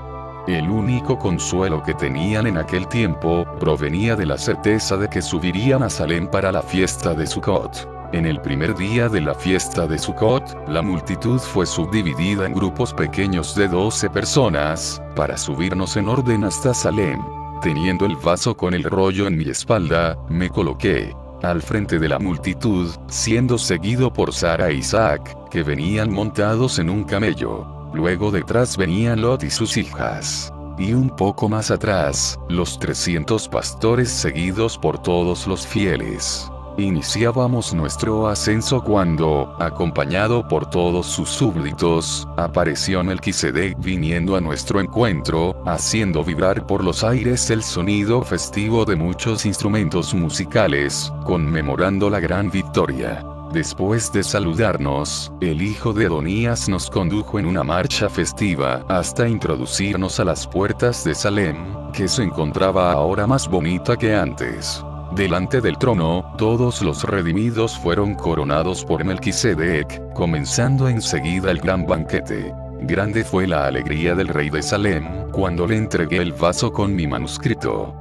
El único consuelo que tenían en aquel tiempo, provenía de la certeza de que subirían a Salem para la fiesta de Sukkot. En el primer día de la fiesta de Sukkot, la multitud fue subdividida en grupos pequeños de 12 personas, para subirnos en orden hasta Salem. Teniendo el vaso con el rollo en mi espalda, me coloqué al frente de la multitud, siendo seguido por Sara e Isaac, que venían montados en un camello. Luego detrás venían Lot y sus hijas. Y un poco más atrás, los 300 pastores seguidos por todos los fieles. Iniciábamos nuestro ascenso cuando, acompañado por todos sus súbditos, apareció Melquisedec viniendo a nuestro encuentro, haciendo vibrar por los aires el sonido festivo de muchos instrumentos musicales, conmemorando la gran victoria. Después de saludarnos, el hijo de Adonías nos condujo en una marcha festiva hasta introducirnos a las puertas de Salem, que se encontraba ahora más bonita que antes. Delante del trono, todos los redimidos fueron coronados por Melquisedec, comenzando enseguida el gran banquete. Grande fue la alegría del rey de Salem, cuando le entregué el vaso con mi manuscrito.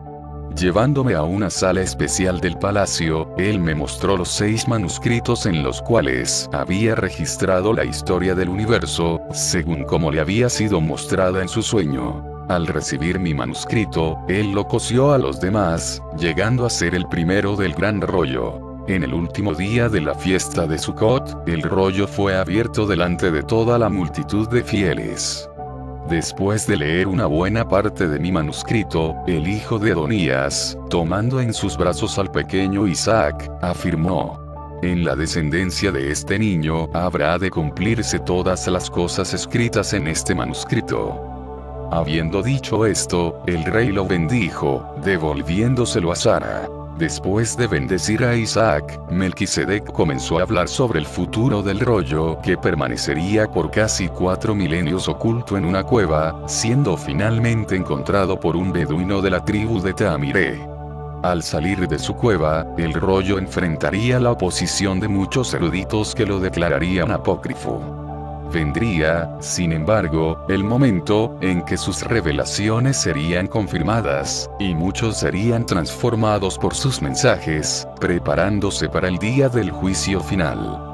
Llevándome a una sala especial del palacio, él me mostró los 6 manuscritos en los cuales había registrado la historia del universo, según como le había sido mostrada en su sueño. Al recibir mi manuscrito, él lo cosió a los demás, llegando a ser el primero del gran rollo. En el último día de la fiesta de Sukkot, el rollo fue abierto delante de toda la multitud de fieles. Después de leer una buena parte de mi manuscrito, el hijo de Adonías, tomando en sus brazos al pequeño Isaac, afirmó: en la descendencia de este niño habrá de cumplirse todas las cosas escritas en este manuscrito. Habiendo dicho esto, el rey lo bendijo, devolviéndoselo a Sara. Después de bendecir a Isaac, Melquisedec comenzó a hablar sobre el futuro del rollo, que permanecería por casi 4 milenios oculto en una cueva, siendo finalmente encontrado por un beduino de la tribu de Tamiré. Al salir de su cueva, el rollo enfrentaría la oposición de muchos eruditos que lo declararían apócrifo. Vendría, sin embargo, el momento en que sus revelaciones serían confirmadas, y muchos serían transformados por sus mensajes, preparándose para el día del juicio final.